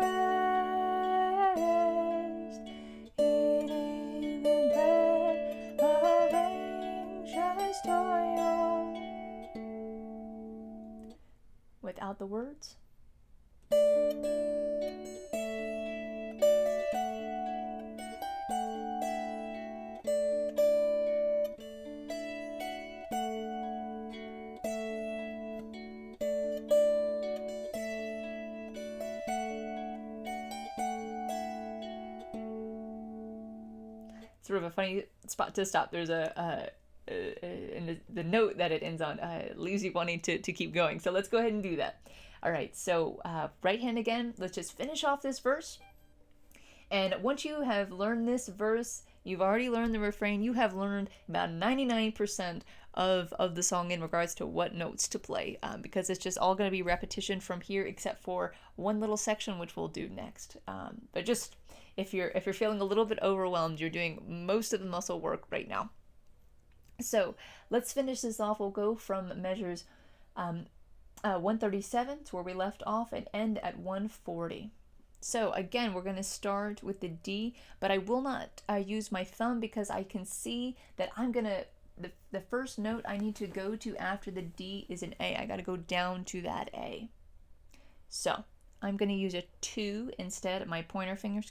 rest, eating the bread of anxious toil. Without the words. Sort of a funny spot to stop. There's and the note that it ends on leaves you wanting to keep going. So let's go ahead and do that. All right, so right hand again. Let's just finish off this verse. And once you have learned this verse, you've already learned the refrain. You have learned about 99% of the song in regards to what notes to play, because it's just all going to be repetition from here, except for one little section, which we'll do next. But just if you're feeling a little bit overwhelmed, you're doing most of the muscle work right now. So let's finish this off. We'll go from measures 137 to where we left off and end at 140. So again, we're going to start with the D, but I will not use my thumb because I can see that I'm going to, the first note I need to go to after the D is an A. I got to go down to that A. So I'm going to use a 2 instead of my pointer finger,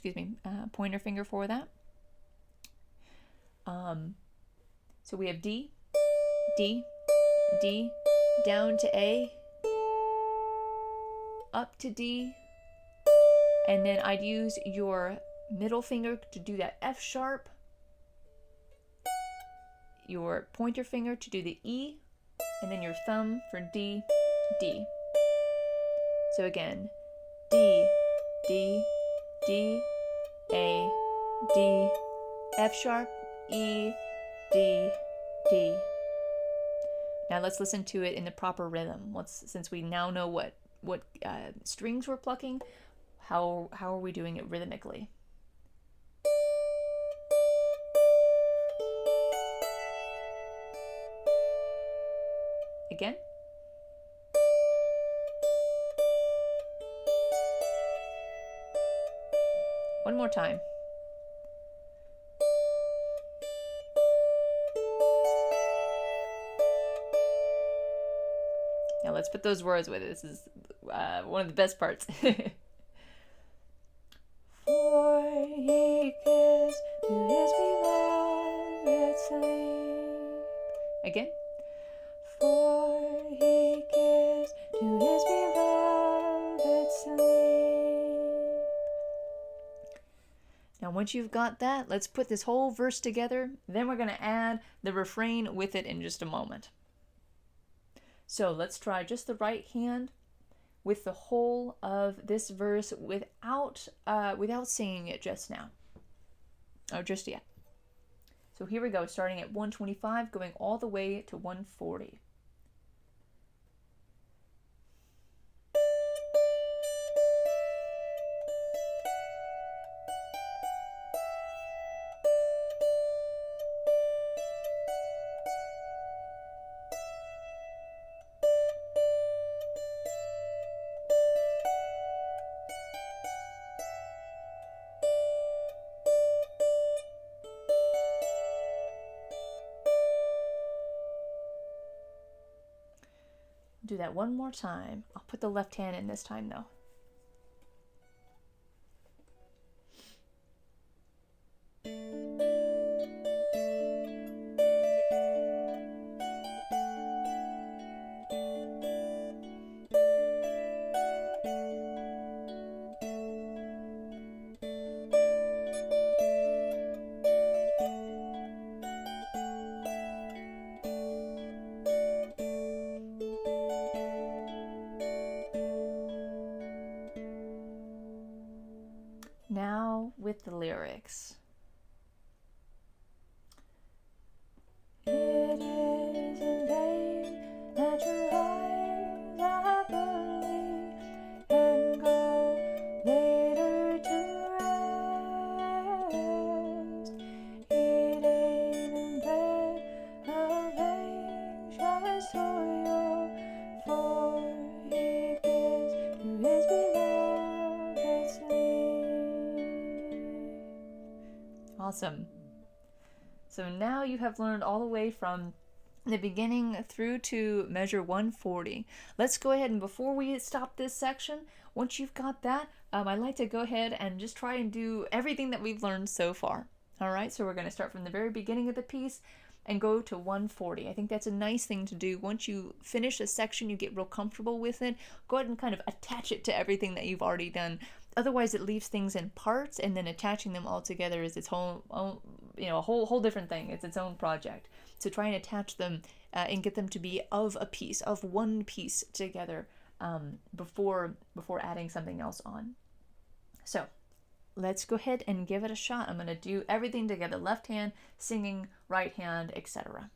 pointer finger for that. So we have D, D, D, down to A, up to D, and then I'd use your middle finger to do that F sharp, your pointer finger to do the E, and then your thumb for D, D. So again, D, D, D, A, D, F sharp, E, D, D. Now let's listen to it in the proper rhythm. Since we now know what strings we're plucking, how are we doing it rhythmically? Again. One more time. Now let's put those words with it. This is one of the best parts. For he gives to his beloved sleep. Again. For he gives to his beloved sleep. Now once you've got that, let's put this whole verse together. Then we're going to add the refrain with it in just a moment. So let's try just the right hand with the whole of this verse without singing it just now. Oh, just yet. So here we go, starting at 125, going all the way to 140. Do that one more time. I'll put the left hand in this time though. Now with the lyrics. It is in vain that your eyes Awesome. So now you have learned all the way from the beginning through to measure 140. Let's go ahead and before we stop this section, once you've got that, I'd like to go ahead and just try and do everything that we've learned so far. All right, so we're going to start from the very beginning of the piece and go to 140. I think that's a nice thing to do. Once you finish a section, you get real comfortable with it, go ahead and kind of attach it to everything that you've already done. Otherwise, it leaves things in parts, and then attaching them all together is its own a whole different thing. It's its own project. So try and attach them and get them to be of a piece, of one piece together before adding something else on. So let's go ahead and give it a shot. I'm going to do everything together: left hand, singing, right hand, etc.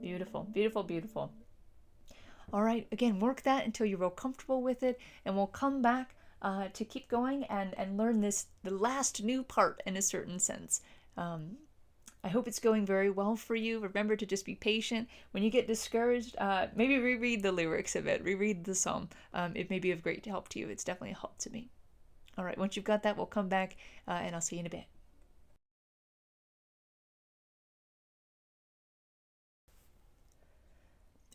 Beautiful, beautiful, beautiful. All right, again, work that until you're real comfortable with it, and we'll come back to keep going and learn the last new part in a certain sense. I hope it's going very well for you. Remember to just be patient. When you get discouraged, maybe reread the lyrics of it, reread the psalm. It may be of great help to you. It's definitely a help to me. All right, once you've got that, we'll come back and I'll see you in a bit.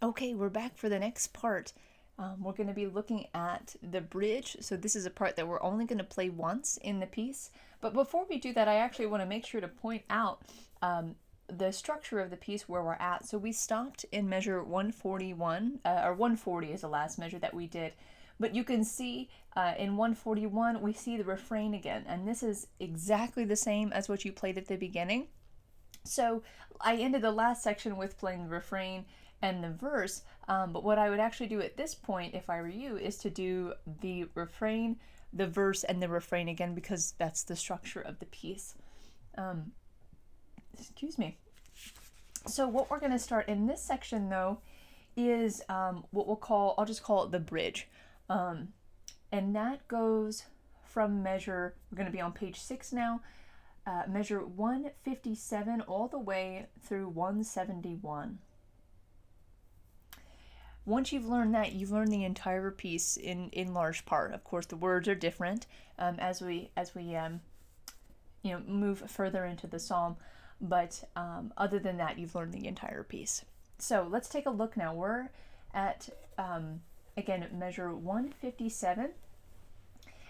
Okay, we're back for the next part. We're going to be looking at the bridge. So this is a part that we're only going to play once in the piece. But before we do that, I actually want to make sure to point out the structure of the piece where we're at. So we stopped in measure 141, or 140 is the last measure that we did. But you can see in 141, we see the refrain again. And this is exactly the same as what you played at the beginning. So I ended the last section with playing the refrain and the verse, but what I would actually do at this point, if I were you, is to do the refrain, the verse, and the refrain again, because that's the structure of the piece. Excuse me. So what we're going to start in this section, though, is what I'll just call it the bridge. And that goes from measure, we're going to be on page 6 now, measure 157 all the way through 171. Once you've learned that, you've learned the entire piece in large part. Of course, the words are different as we move further into the psalm, but other than that, you've learned the entire piece. So let's take a look now. We're at again measure 157,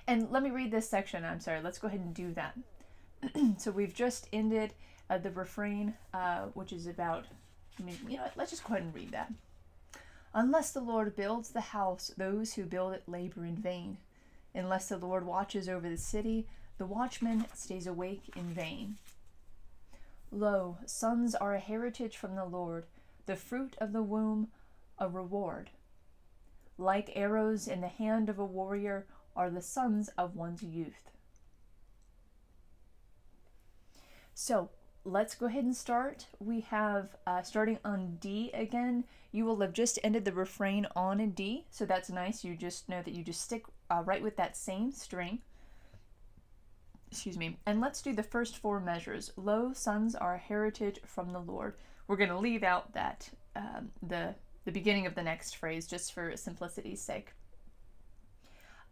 and let me read this section. I'm sorry. Let's go ahead and do that. So we've just ended the refrain, which is about. Let's just go ahead and read that. Unless the Lord builds the house, those who build it labor in vain. Unless the Lord watches over the city, the watchman stays awake in vain. Lo, sons are a heritage from the Lord, the fruit of the womb a reward. Like arrows in the hand of a warrior are the sons of one's youth. So, let's go ahead and start. We have starting on D again. You will have just ended the refrain on a D, so that's nice. You just know that you just stick right with that same string. Excuse me. And let's do the first 4 measures. Lo, sons are a heritage from the Lord. We're going to leave out that the beginning of the next phrase just for simplicity's sake.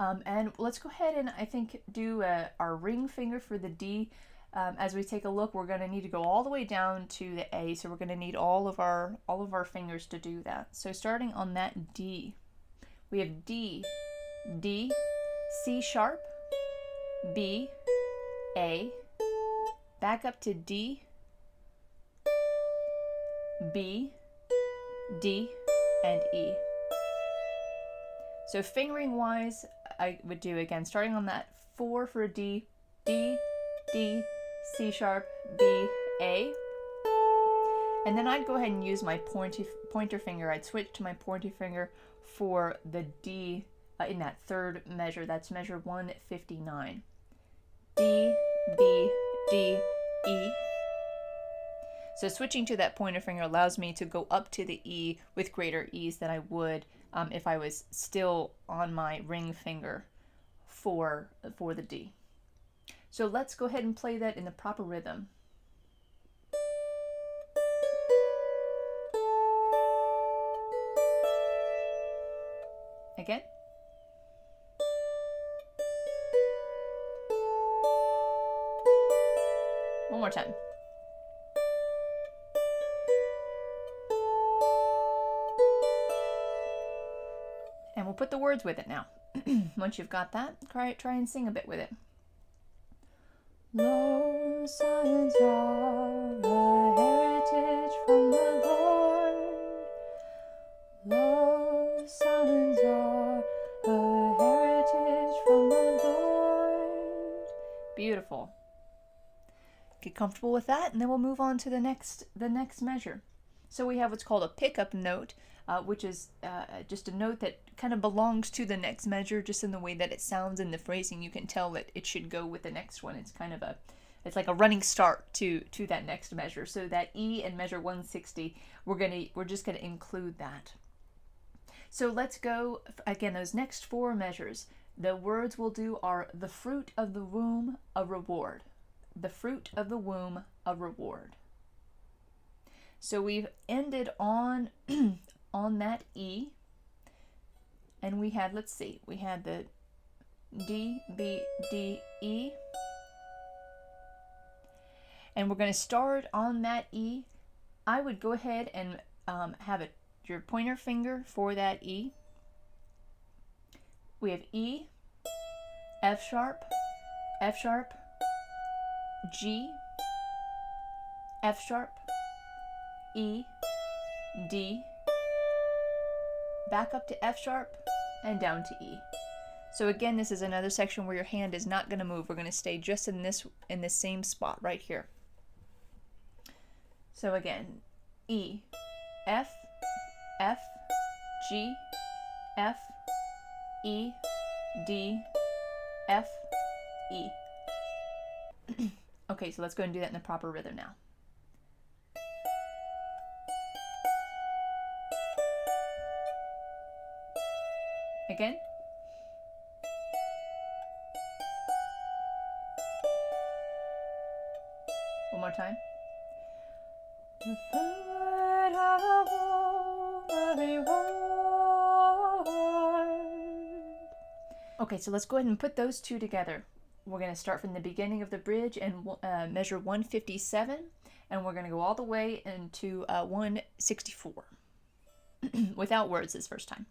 And let's go ahead and I think do our ring finger for the D. As we take a look, we're going to need to go all the way down to the A, so we're going to need all of our fingers to do that. So starting on that D, we have D, D, C sharp, B, A, back up to D, B, D, and E. So fingering wise, I would do again, starting on that 4 for a D, D, D, C sharp, B, A. And then I'd go ahead and use my pointer finger. I'd switch to my pointer finger for the D in that third measure. That's measure 159. D, B, D, E. So switching to that pointer finger allows me to go up to the E with greater ease than I would if I was still on my ring finger for the D. So let's go ahead and play that in the proper rhythm. Again. One more time. And we'll put the words with it now. Once you've got that, try and sing a bit with it. Low signs are a heritage from the Lord. Low signs are a heritage from the Lord. Beautiful. Get comfortable with that, and then we'll move on to the next measure. So we have what's called a pickup note, which is just a note that kind of belongs to the next measure, just in the way that it sounds in the phrasing. You can tell that it should go with the next one. It's kind of it's like a running start to that next measure. So that E in measure 160, we're just gonna include that. So let's go again. Those next 4 measures, the words we'll do are the fruit of the womb, a reward. The fruit of the womb, a reward. So we've ended on on that E, and we had, let's see, we had the D, B, D, E, and we're going to start on that E. I would go ahead and have your pointer finger for that E. We have E, F sharp, G, F sharp, E, D, back up to F sharp, and down to E. So again, this is another section where your hand is not going to move. We're going to stay just in this same spot right here. So again, E, F, G, F, E, D, F, E. Okay, so let's go and do that in the proper rhythm now. Again. One more time. The fruit of a womb, a reward. Okay, so let's go ahead and put those two together. We're going to start from the beginning of the bridge and measure 157, and we're going to go all the way into 164 without words this first time.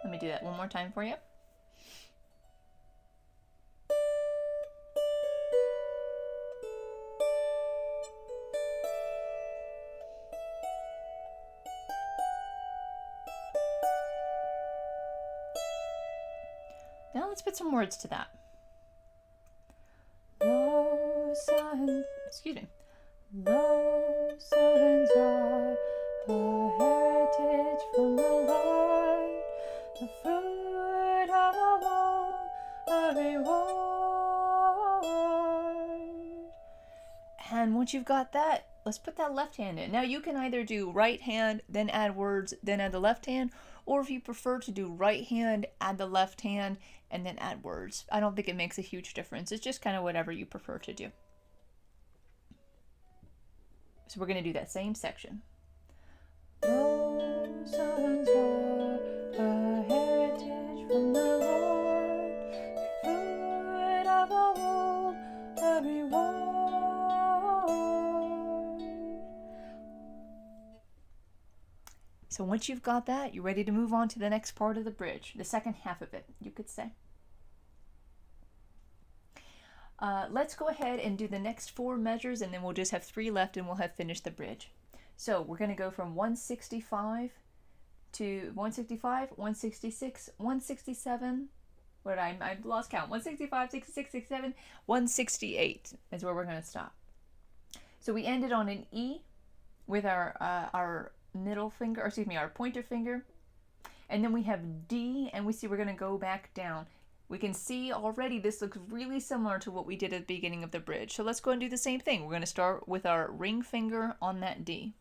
Let me do that one more time for you. Now let's put some words to that. Low signs, excuse me. Low signs are a heritage from the Lord, the fruit of a womb, a reward. And once you've got that, let's put that left hand in. Now you can either do right hand, then add words, then add the left hand, or if you prefer to do right hand, add the left hand, and then add words. I don't think it makes a huge difference. It's just kind of whatever you prefer to do. So we're going to do that same section. Low signs are a heritage from the Lord, fruit of a womb, a So once you've got that, you're ready to move on to the next part of the bridge, the second half of it, you could say. Let's go ahead and do the next 4 measures, and then we'll just have 3 left and we'll have finished the bridge. So we're going to go from 165 to 165, 166, 167. What did I lost count. 165, 66, 67, 168 is where we're going to stop. So we ended on an E with our middle finger, or excuse me, our pointer finger. And then we have D, and we see we're going to go back down. We can see already this looks really similar to what we did at the beginning of the bridge. So let's go and do the same thing. We're going to start with our ring finger on that D.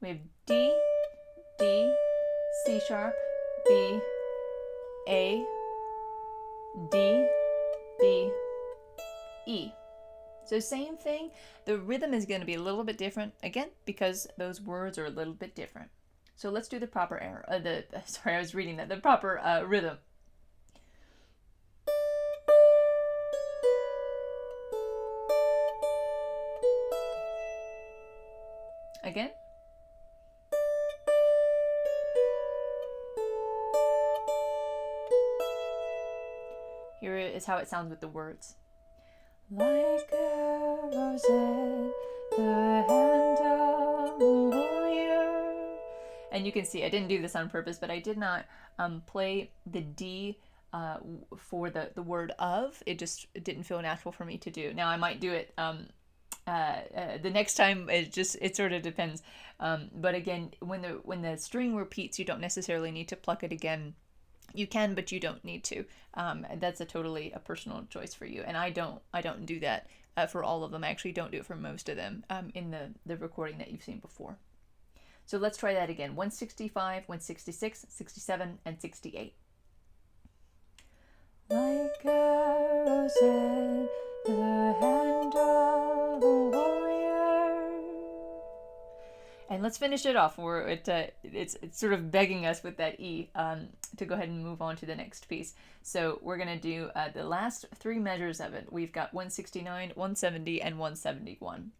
We have D, D, C sharp, B, A, D, B, E. So same thing. The rhythm is going to be a little bit different, again, because those words are a little bit different. So let's do the proper the proper rhythm. Again. Here is how it sounds with the words. Like arrows in the hand of a warrior. And you can see I didn't do this on purpose, but I did not play the D for the word of. It didn't feel natural for me to do. Now I might do it the next time. It sort of depends. But again, when the string repeats, you don't necessarily need to pluck it again. You can, but you don't need to. That's totally a personal choice for you. And I don't do that for all of them. I actually don't do it for most of them in the recording that you've seen before. So let's try that again. 165, 166, 67, and 68. Like arrows in the hand of a warrior. And let's finish it off where it's sort of begging us with that E to go ahead and move on to the next piece. So we're going to do the last 3 measures of it. We've got 169, 170, and 171.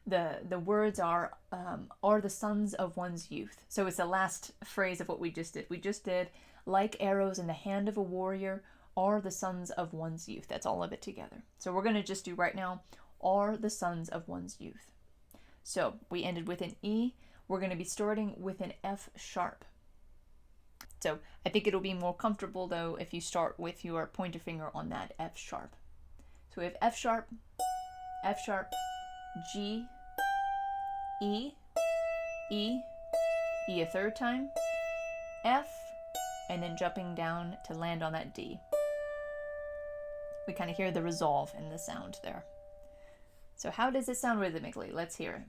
The words are the sons of one's youth. So it's the last phrase of what we just did. We just did, like arrows in the hand of a warrior, are the sons of one's youth. That's all of it together. So we're going to just do right now, are the sons of one's youth. So we ended with an E. We're going to be starting with an F sharp. So I think it'll be more comfortable though if you start with your pointer finger on that F sharp. So we have F sharp, G, E, E, E a third time, F, and then jumping down to land on that D. We kind of hear the resolve in the sound there. So how does it sound rhythmically? Let's hear it.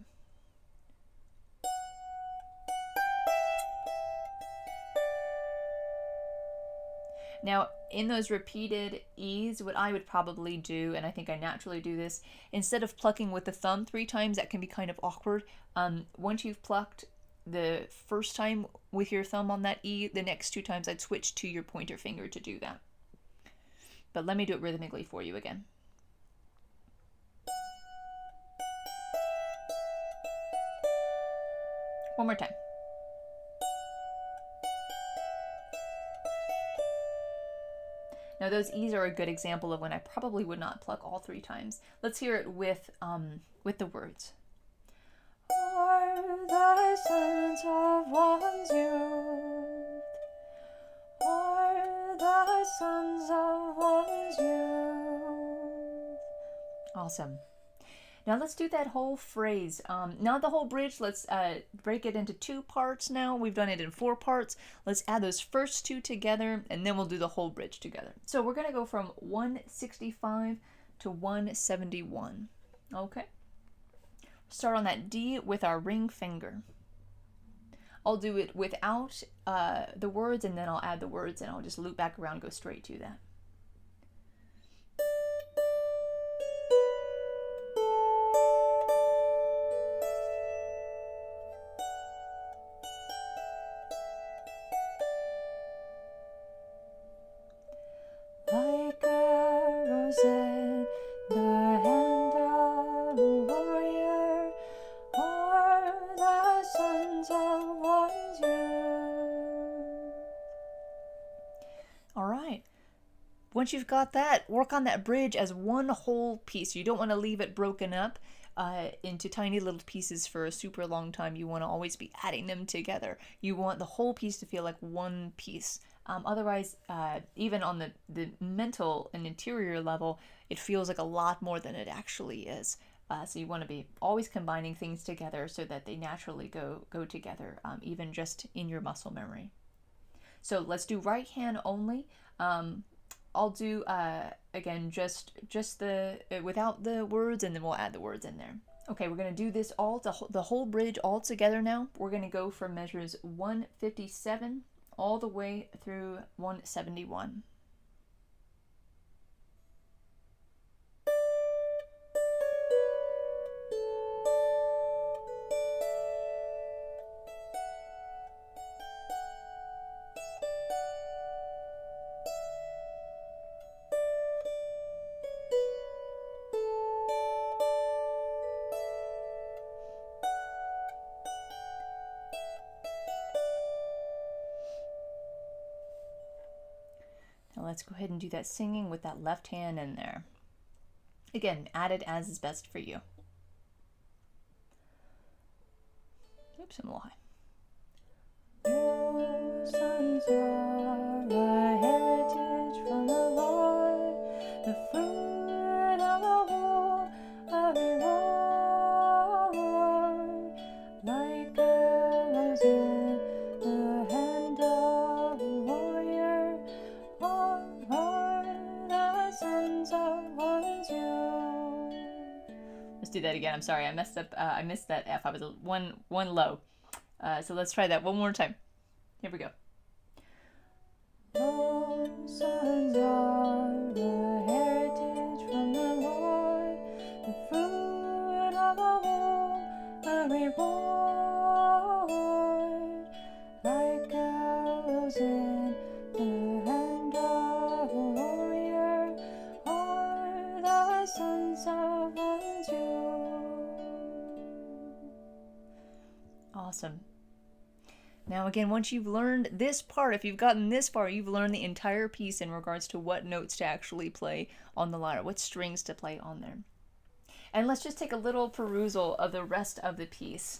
Now, in those repeated E's, what I would probably do, and I think I naturally do this, instead of plucking with the thumb 3 times, that can be kind of awkward. Once you've plucked the first time with your thumb on that E, the next 2 times I'd switch to your pointer finger to do that. But let me do it rhythmically for you again. One more time. Now those E's are a good example of when I probably would not pluck all 3 times. Let's hear it with the words. Are the sons of one's youth. Are the sons of one's youth. Awesome. Now let's do that whole phrase. Not the whole bridge. Let's break it into 2 parts now. We've done it in 4 parts. Let's add those first 2 together, and then we'll do the whole bridge together. So we're going to go from 165 to 171. Okay. Start on that D with our ring finger. I'll do it without the words, and then I'll add the words, and I'll just loop back around, go straight to that. Like arrows in the hand of a warrior, are the once you've got that, work on that bridge as one whole piece. You don't want to leave it broken up into tiny little pieces for a super long time. You want to always be adding them together. You want the whole piece to feel like one piece. Otherwise, even on the mental and interior level, it feels like a lot more than it actually is. So you want to be always combining things together so that they naturally go together, even just in your muscle memory. So let's do right hand only. I'll do again just the without the words, and then we'll add the words in there. Okay, we're gonna do this all the whole bridge all together now. We're gonna go from measures 157 all the way through 171. Now let's go ahead and do that singing with that left hand in there. Again, add it as is best for you. Oops, I'm a little high. Your sons are a heritage from the Lord, the fruit of a womb, a reward, like arrows in the hand of a warrior, are the sons of one's youth. Let's do that again. I'm sorry, I messed up. I missed that F. I was one low. So let's try that one more time. Here we go. All sons are a heritage from the Lord, the fruit of a womb, a reward, like arrows in the hand of a warrior, are the sons of one's youth. Awesome. Now again, once you've learned this part, if you've gotten this far, you've learned the entire piece in regards to what notes to actually play on the lyre, what strings to play on there. And let's just take a little perusal of the rest of the piece,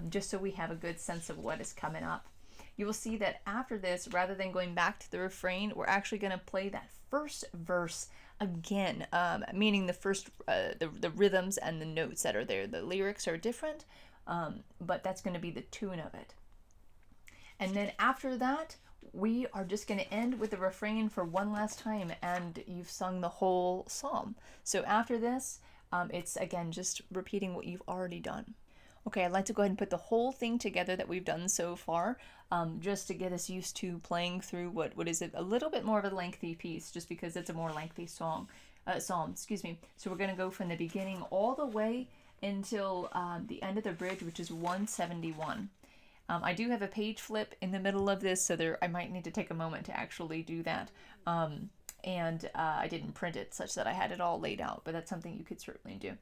just so we have a good sense of what is coming up. You will see that after this, rather than going back to the refrain, we're actually going to play that first verse again, meaning the first, the rhythms and the notes that are there. The lyrics are different, but that's going to be the tune of it. And then after that, we are just going to end with the refrain for one last time, and you've sung the whole psalm. So after this, it's again just repeating what you've already done. Okay, I'd like to go ahead and put the whole thing together that we've done so far, just to get us used to playing through what is a little bit more of a lengthy piece, just because it's a more lengthy psalm. So we're going to go from the beginning all the way until the end of the bridge, which is 171. I do have a page flip in the middle of this, so I might need to take a moment to actually do that. And I didn't print it such that I had it all laid out, but that's something you could certainly do.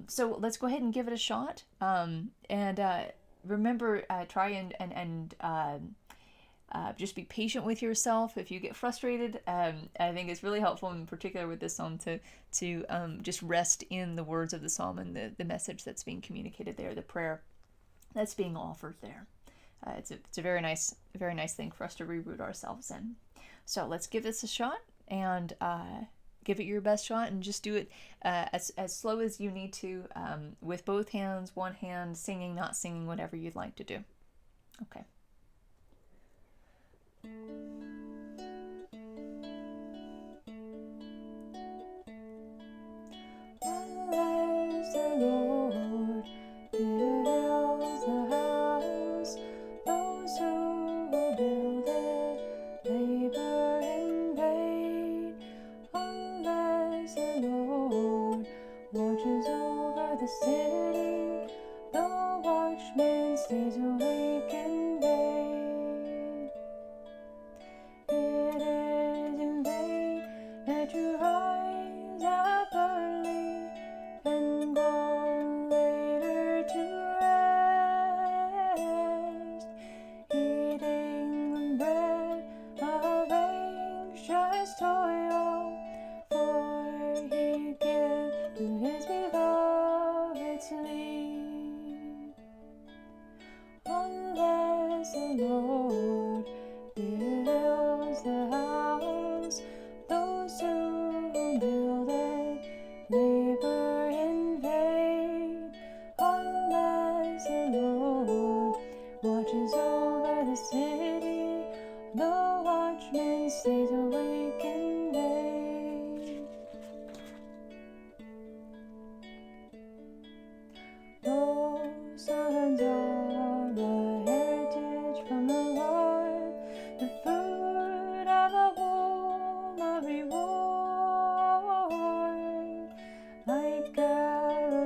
So let's go ahead and give it a shot. Remember, try and just be patient with yourself. If you get frustrated, I think it's really helpful, in particular with this psalm, to just rest in the words of the psalm and the message that's being communicated there, the prayer that's being offered there. It's a very nice thing for us to reroot ourselves in. So let's give this a shot, and give it your best shot, and just do it as slow as you need to, with both hands, one hand, singing, not singing, whatever you'd like to do. Okay. Unless the Lord builds the house, those who will build it labor in vain. Unless the Lord watches over the city, the watchman stays awake in vain.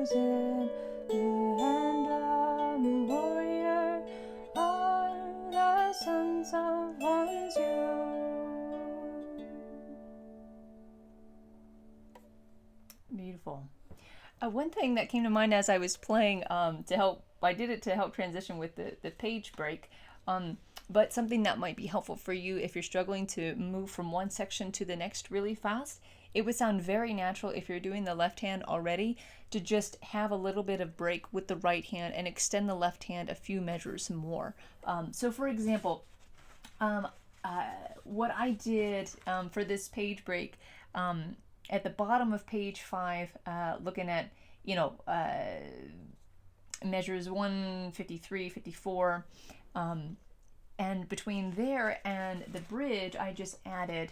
chosen, the hand of a warrior, are the sons of Israel. Beautiful. One thing that came to mind as I was playing I did it to help transition with the page break, but something that might be helpful for you if you're struggling to move from one section to the next really fast. It would sound very natural if you're doing the left hand already to just have a little bit of break with the right hand and extend the left hand a few measures more. So for example, what I did for this page break, at the bottom of page 5, looking at, measures 153, 54, and between there and the bridge, I just added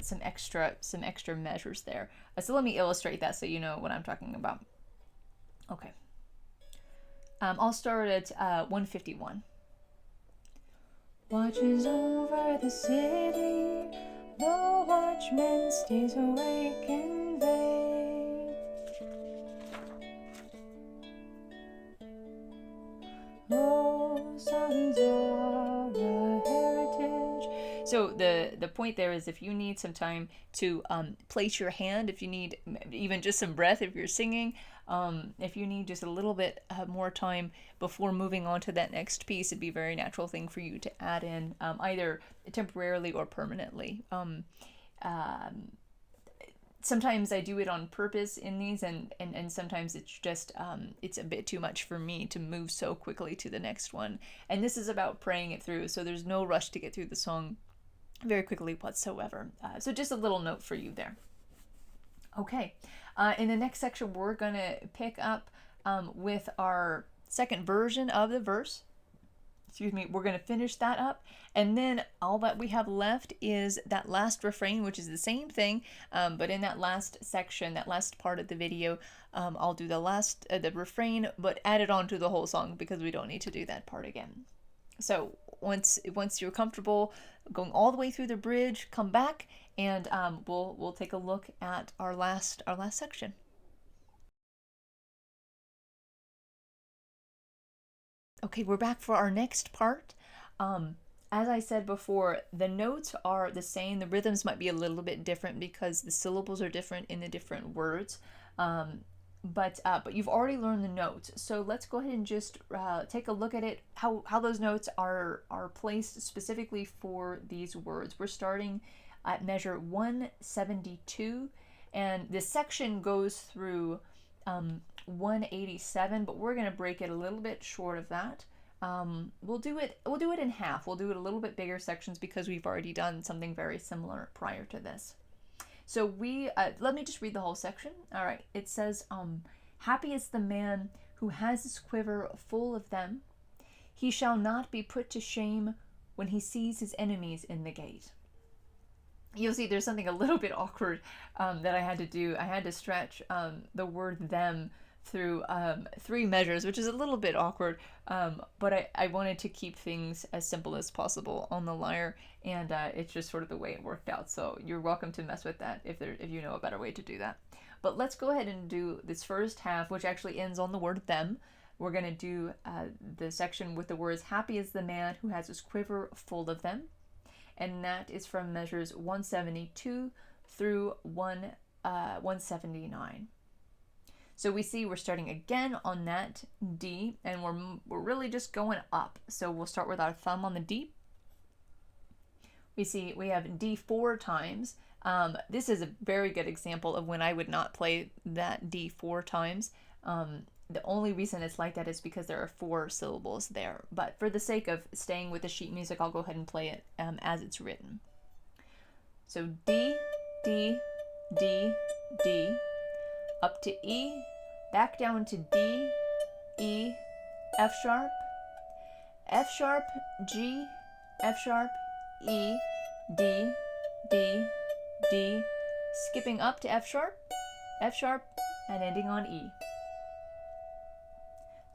some extra measures there. So let me illustrate that so you know what I'm talking about. Okay. I'll start at 151. Watches over the city, the watchman stays awake in vain. Oh, sons of a heritage. So the point there is if you need some time to place your hand, if you need even just some breath if you're singing, if you need just a little bit more time before moving on to that next piece, it'd be a very natural thing for you to add in either temporarily or permanently. Sometimes I do it on purpose in these, and sometimes it's just it's a bit too much for me to move so quickly to the next one. And this is about praying it through, so there's no rush to get through the song very quickly whatsoever. So just a little note for you there. Okay, in the next section we're going to pick up with our second version of the verse. Excuse me, we're going to finish that up, and then all that we have left is that last refrain, which is the same thing, but in that last section, that last part of the video, I'll do the refrain, but add it on to the whole song because we don't need to do that part again. So once you're comfortable going all the way through the bridge, come back and we'll take a look at our last section. Okay, we're back for our next part. As I said before, the notes are the same. The rhythms might be a little bit different because the syllables are different in the different words. But you've already learned the notes. So let's go ahead and just take a look at it, how those notes are placed specifically for these words. We're starting at measure 172, and this section goes through 187, but we're going to break it a little bit short of that. We'll do it in half. We'll do it a little bit bigger sections because we've already done something very similar prior to this. So let me just read the whole section. All right, it says, happy is the man who has his quiver full of them. He shall not be put to shame when he sees his enemies in the gate. You'll see there's something a little bit awkward that I had to do. I had to stretch the word them through 3 measures, which is a little bit awkward, but I wanted to keep things as simple as possible on the lyre, and it's just sort of the way it worked out. So you're welcome to mess with that if you know a better way to do that. But let's go ahead and do this first half, which actually ends on the word them. We're going to do the section with the words, happy is the man who has his quiver full of them, and that is from measures 172 through 179. So we see we're starting again on that D, and we're really just going up. So we'll start with our thumb on the D. We see we have D 4 times. This is a very good example of when I would not play that D 4 times. The only reason it's like that is because there are 4 syllables there. But for the sake of staying with the sheet music, I'll go ahead and play it as it's written. So D, D, D, D, up to E, back down to D, E, F sharp, G, F sharp, E, D, D, D, skipping up to F sharp, and ending on E.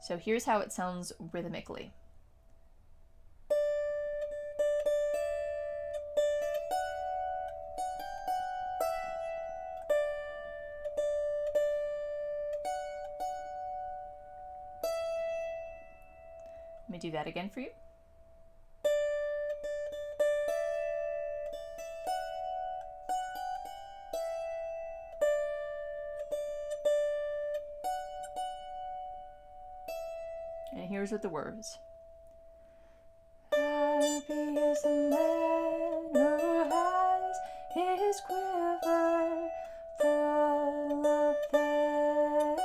So here's how it sounds rhythmically. do that again for you. And here's with the words. Happy is the man who has his quiver full of them.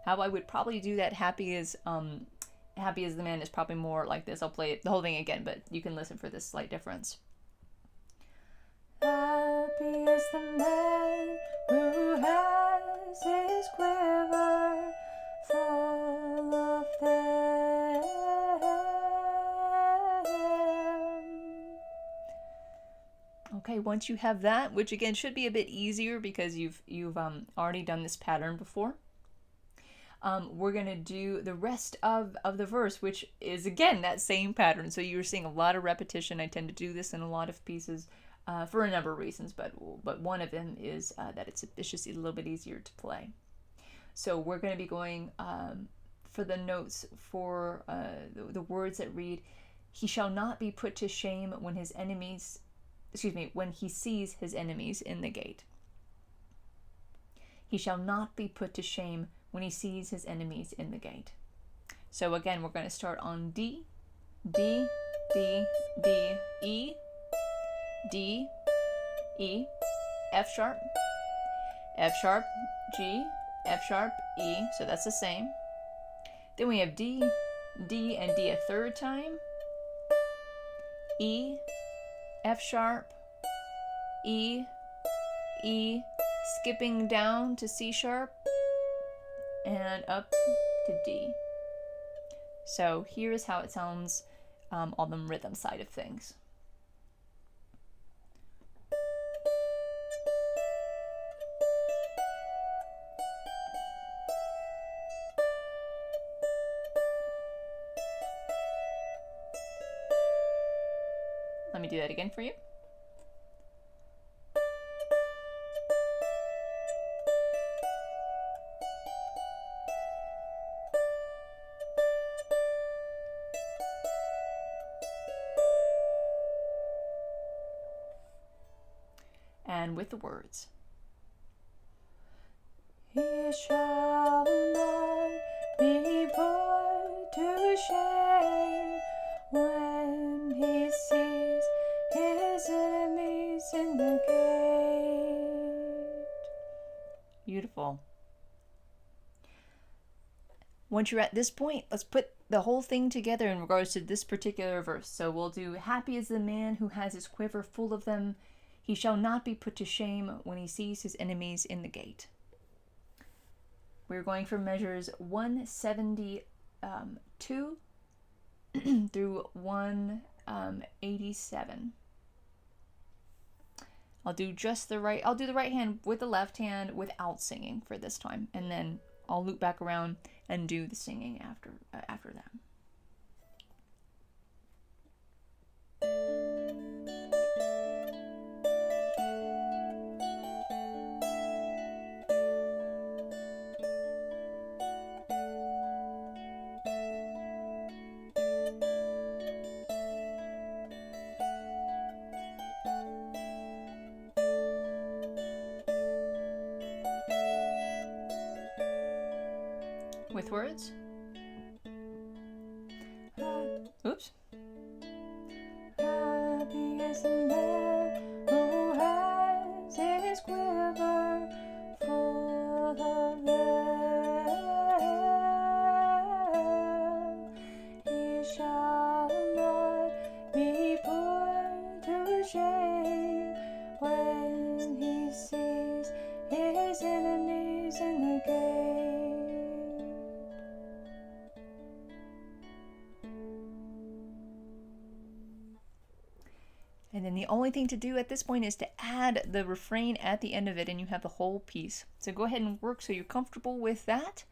How I would probably do that happy is the man is probably more like this. I'll play it, the whole thing again, but you can listen for this slight difference. Happy is the man who has his quiver full of them. Okay, once you have that, which again should be a bit easier because you've already done this pattern before, we're going to do the rest of the verse, which is again that same pattern. So you're seeing a lot of repetition. I tend to do this in a lot of pieces for a number of reasons, but one of them is that it's just a little bit easier to play. So we're going to be going for the notes for the words that read, "He shall not be put to shame when when he sees his enemies in the gate." He shall not be put to shame when he sees his enemies in the gate. So again, we're going to start on D, D, D, D, E, D, E, F sharp, G, F sharp, E, so that's the same. Then we have D, D, and D a third time, E, F sharp, E, E, skipping down to C sharp, and up to D. So here is how it sounds on the rhythm side of things. Let me do that again for you. And with the words. He shall not be put to shame when he sees his enemies in the gate. Beautiful. Once you're at this point, let's put the whole thing together in regards to this particular verse. So we'll do, happy is the man who has his quiver full of them. He shall not be put to shame when he sees his enemies in the gate. We're going from measures 172 through 187. I'll do the right hand with the left hand without singing for this time, and then I'll loop back around and do the singing after that. With words. Oops. Happy is the man who has his quiver full of them. He shall not be put to shame when he sees his enemies in the gate. And then the only thing to do at this point is to add the refrain at the end of it, and you have the whole piece. So go ahead and work so you're comfortable with that.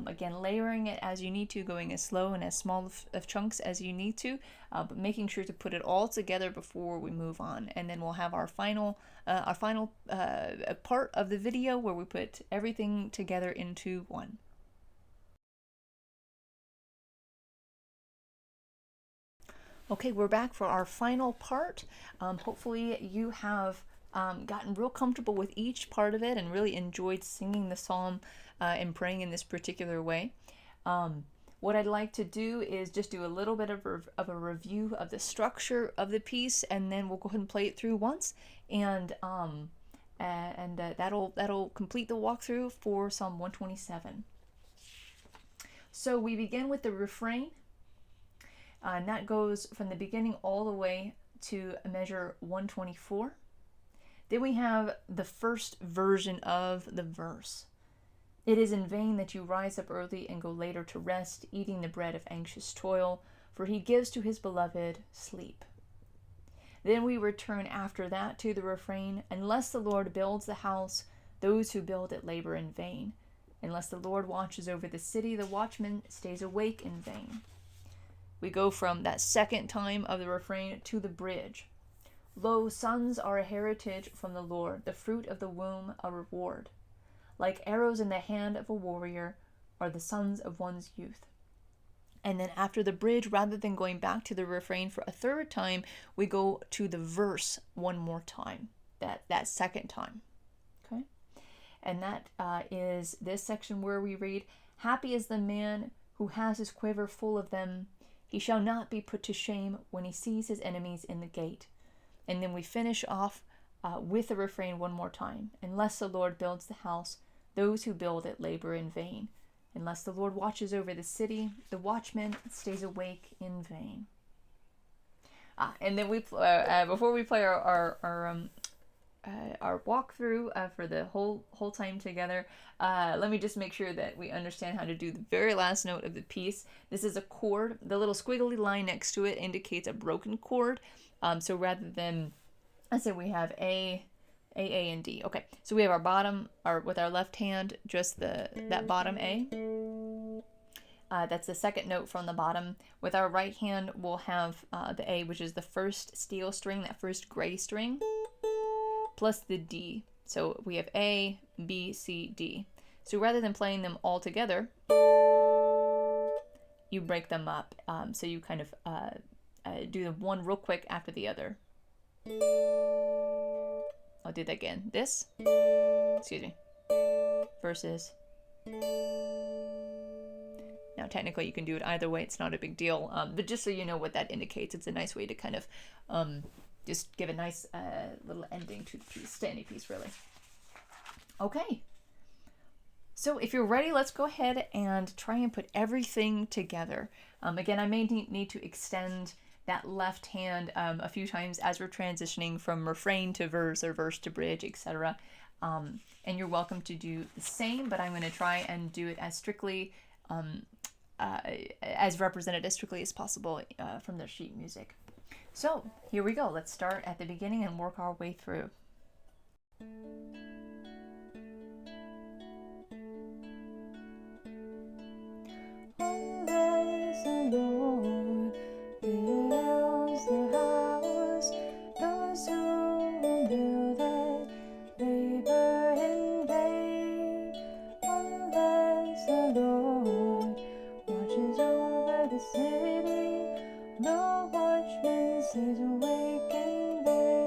Again, layering it as you need to, going as slow and as small of chunks as you need to, but making sure to put it all together before we move on. And then we'll have our final part of the video where we put everything together into one. Okay, we're back for our final part. Hopefully you have gotten real comfortable with each part of it and really enjoyed singing the psalm and praying in this particular way. What I'd like to do is just do a little bit of a review of the structure of the piece, and then we'll go ahead and play it through once, and that'll complete the walkthrough for Psalm 127. So we begin with the refrain, and that goes from the beginning all the way to measure 124. Then we have the first version of the verse. It is in vain that you rise up early and go later to rest, eating the bread of anxious toil, for he gives to his beloved sleep. Then we return after that to the refrain, unless the Lord builds the house, those who build it labor in vain. Unless the Lord watches over the city, the watchman stays awake in vain. We go from that second time of the refrain to the bridge. Lo, sons are a heritage from the Lord, the fruit of the womb a reward. Like arrows in the hand of a warrior are the sons of one's youth. And then after the bridge, rather than going back to the refrain for a third time, we go to the verse one more time, that second time. Okay? And that is this section where we read, happy is the man who has his quiver full of them. He shall not be put to shame when he sees his enemies in the gate. And then we finish off with the refrain one more time. Unless the Lord builds the house, those who build it labor in vain. Unless the Lord watches over the city, the watchman stays awake in vain. And then we before we play our walkthrough for the whole time together, let me just make sure that we understand how to do the very last note of the piece. This is a chord. The little squiggly line next to it indicates a broken chord. So rather than, let's say we have A, and D. Okay, so we have our bottom, with our left hand, just that bottom A. That's the second note from the bottom. With our right hand, we'll have the A, which is the first steel string, that first gray string, plus the D. So we have A, B, C, D. So rather than playing them all together, you break them up. So you kind of do the one real quick after the other. I'll do that again. This, excuse me, versus. Now, technically, you can do it either way. It's not a big deal. But just so you know what that indicates, it's a nice way to kind of just give a nice little ending to the piece, to any piece, really. Okay. So if you're ready, let's go ahead and try and put everything together. Again, I may need to extend that left hand a few times as we're transitioning from refrain to verse or verse to bridge, etc. And you're welcome to do the same, but I'm going to try and do it as strictly as represented as strictly as possible from the sheet music. So here we go. Let's start at the beginning and work our way through. Unless the Lord builds the house, those who build it labor in vain. Unless the Lord watches over the city, the watchman stays awake in vain.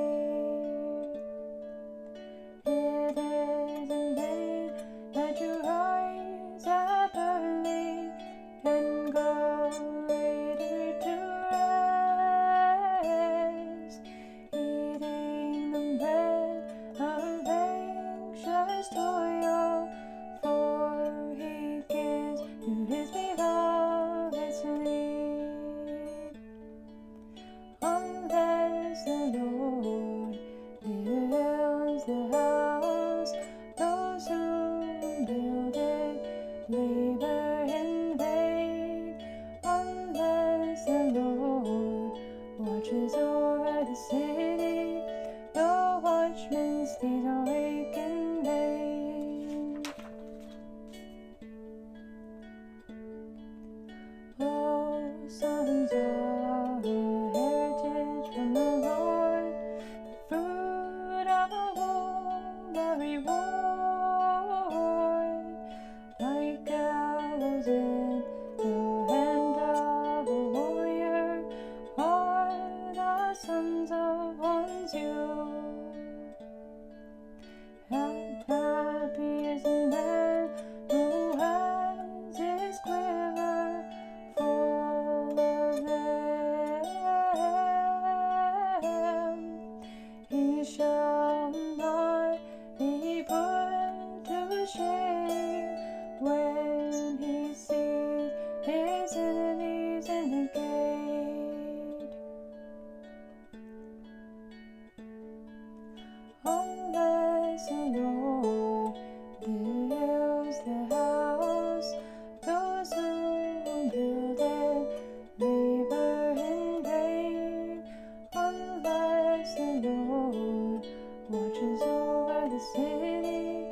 city,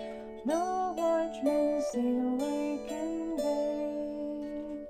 no watchman stayed awake in vain.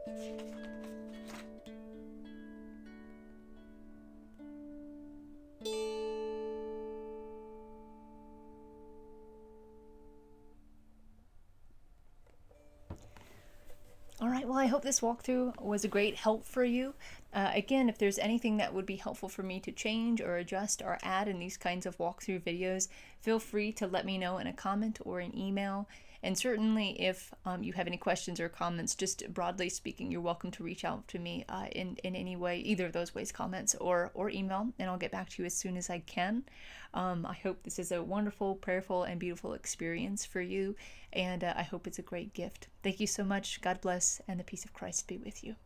All right, well, I hope this walkthrough was a great help for you. Again, if there's anything that would be helpful for me to change or adjust or add in these kinds of walkthrough videos, feel free to let me know in a comment or an email. And certainly if you have any questions or comments, just broadly speaking, you're welcome to reach out to me in any way, either of those ways, comments or email, and I'll get back to you as soon as I can. I hope this is a wonderful, prayerful, and beautiful experience for you, and I hope it's a great gift. Thank you so much. God bless, and the peace of Christ be with you.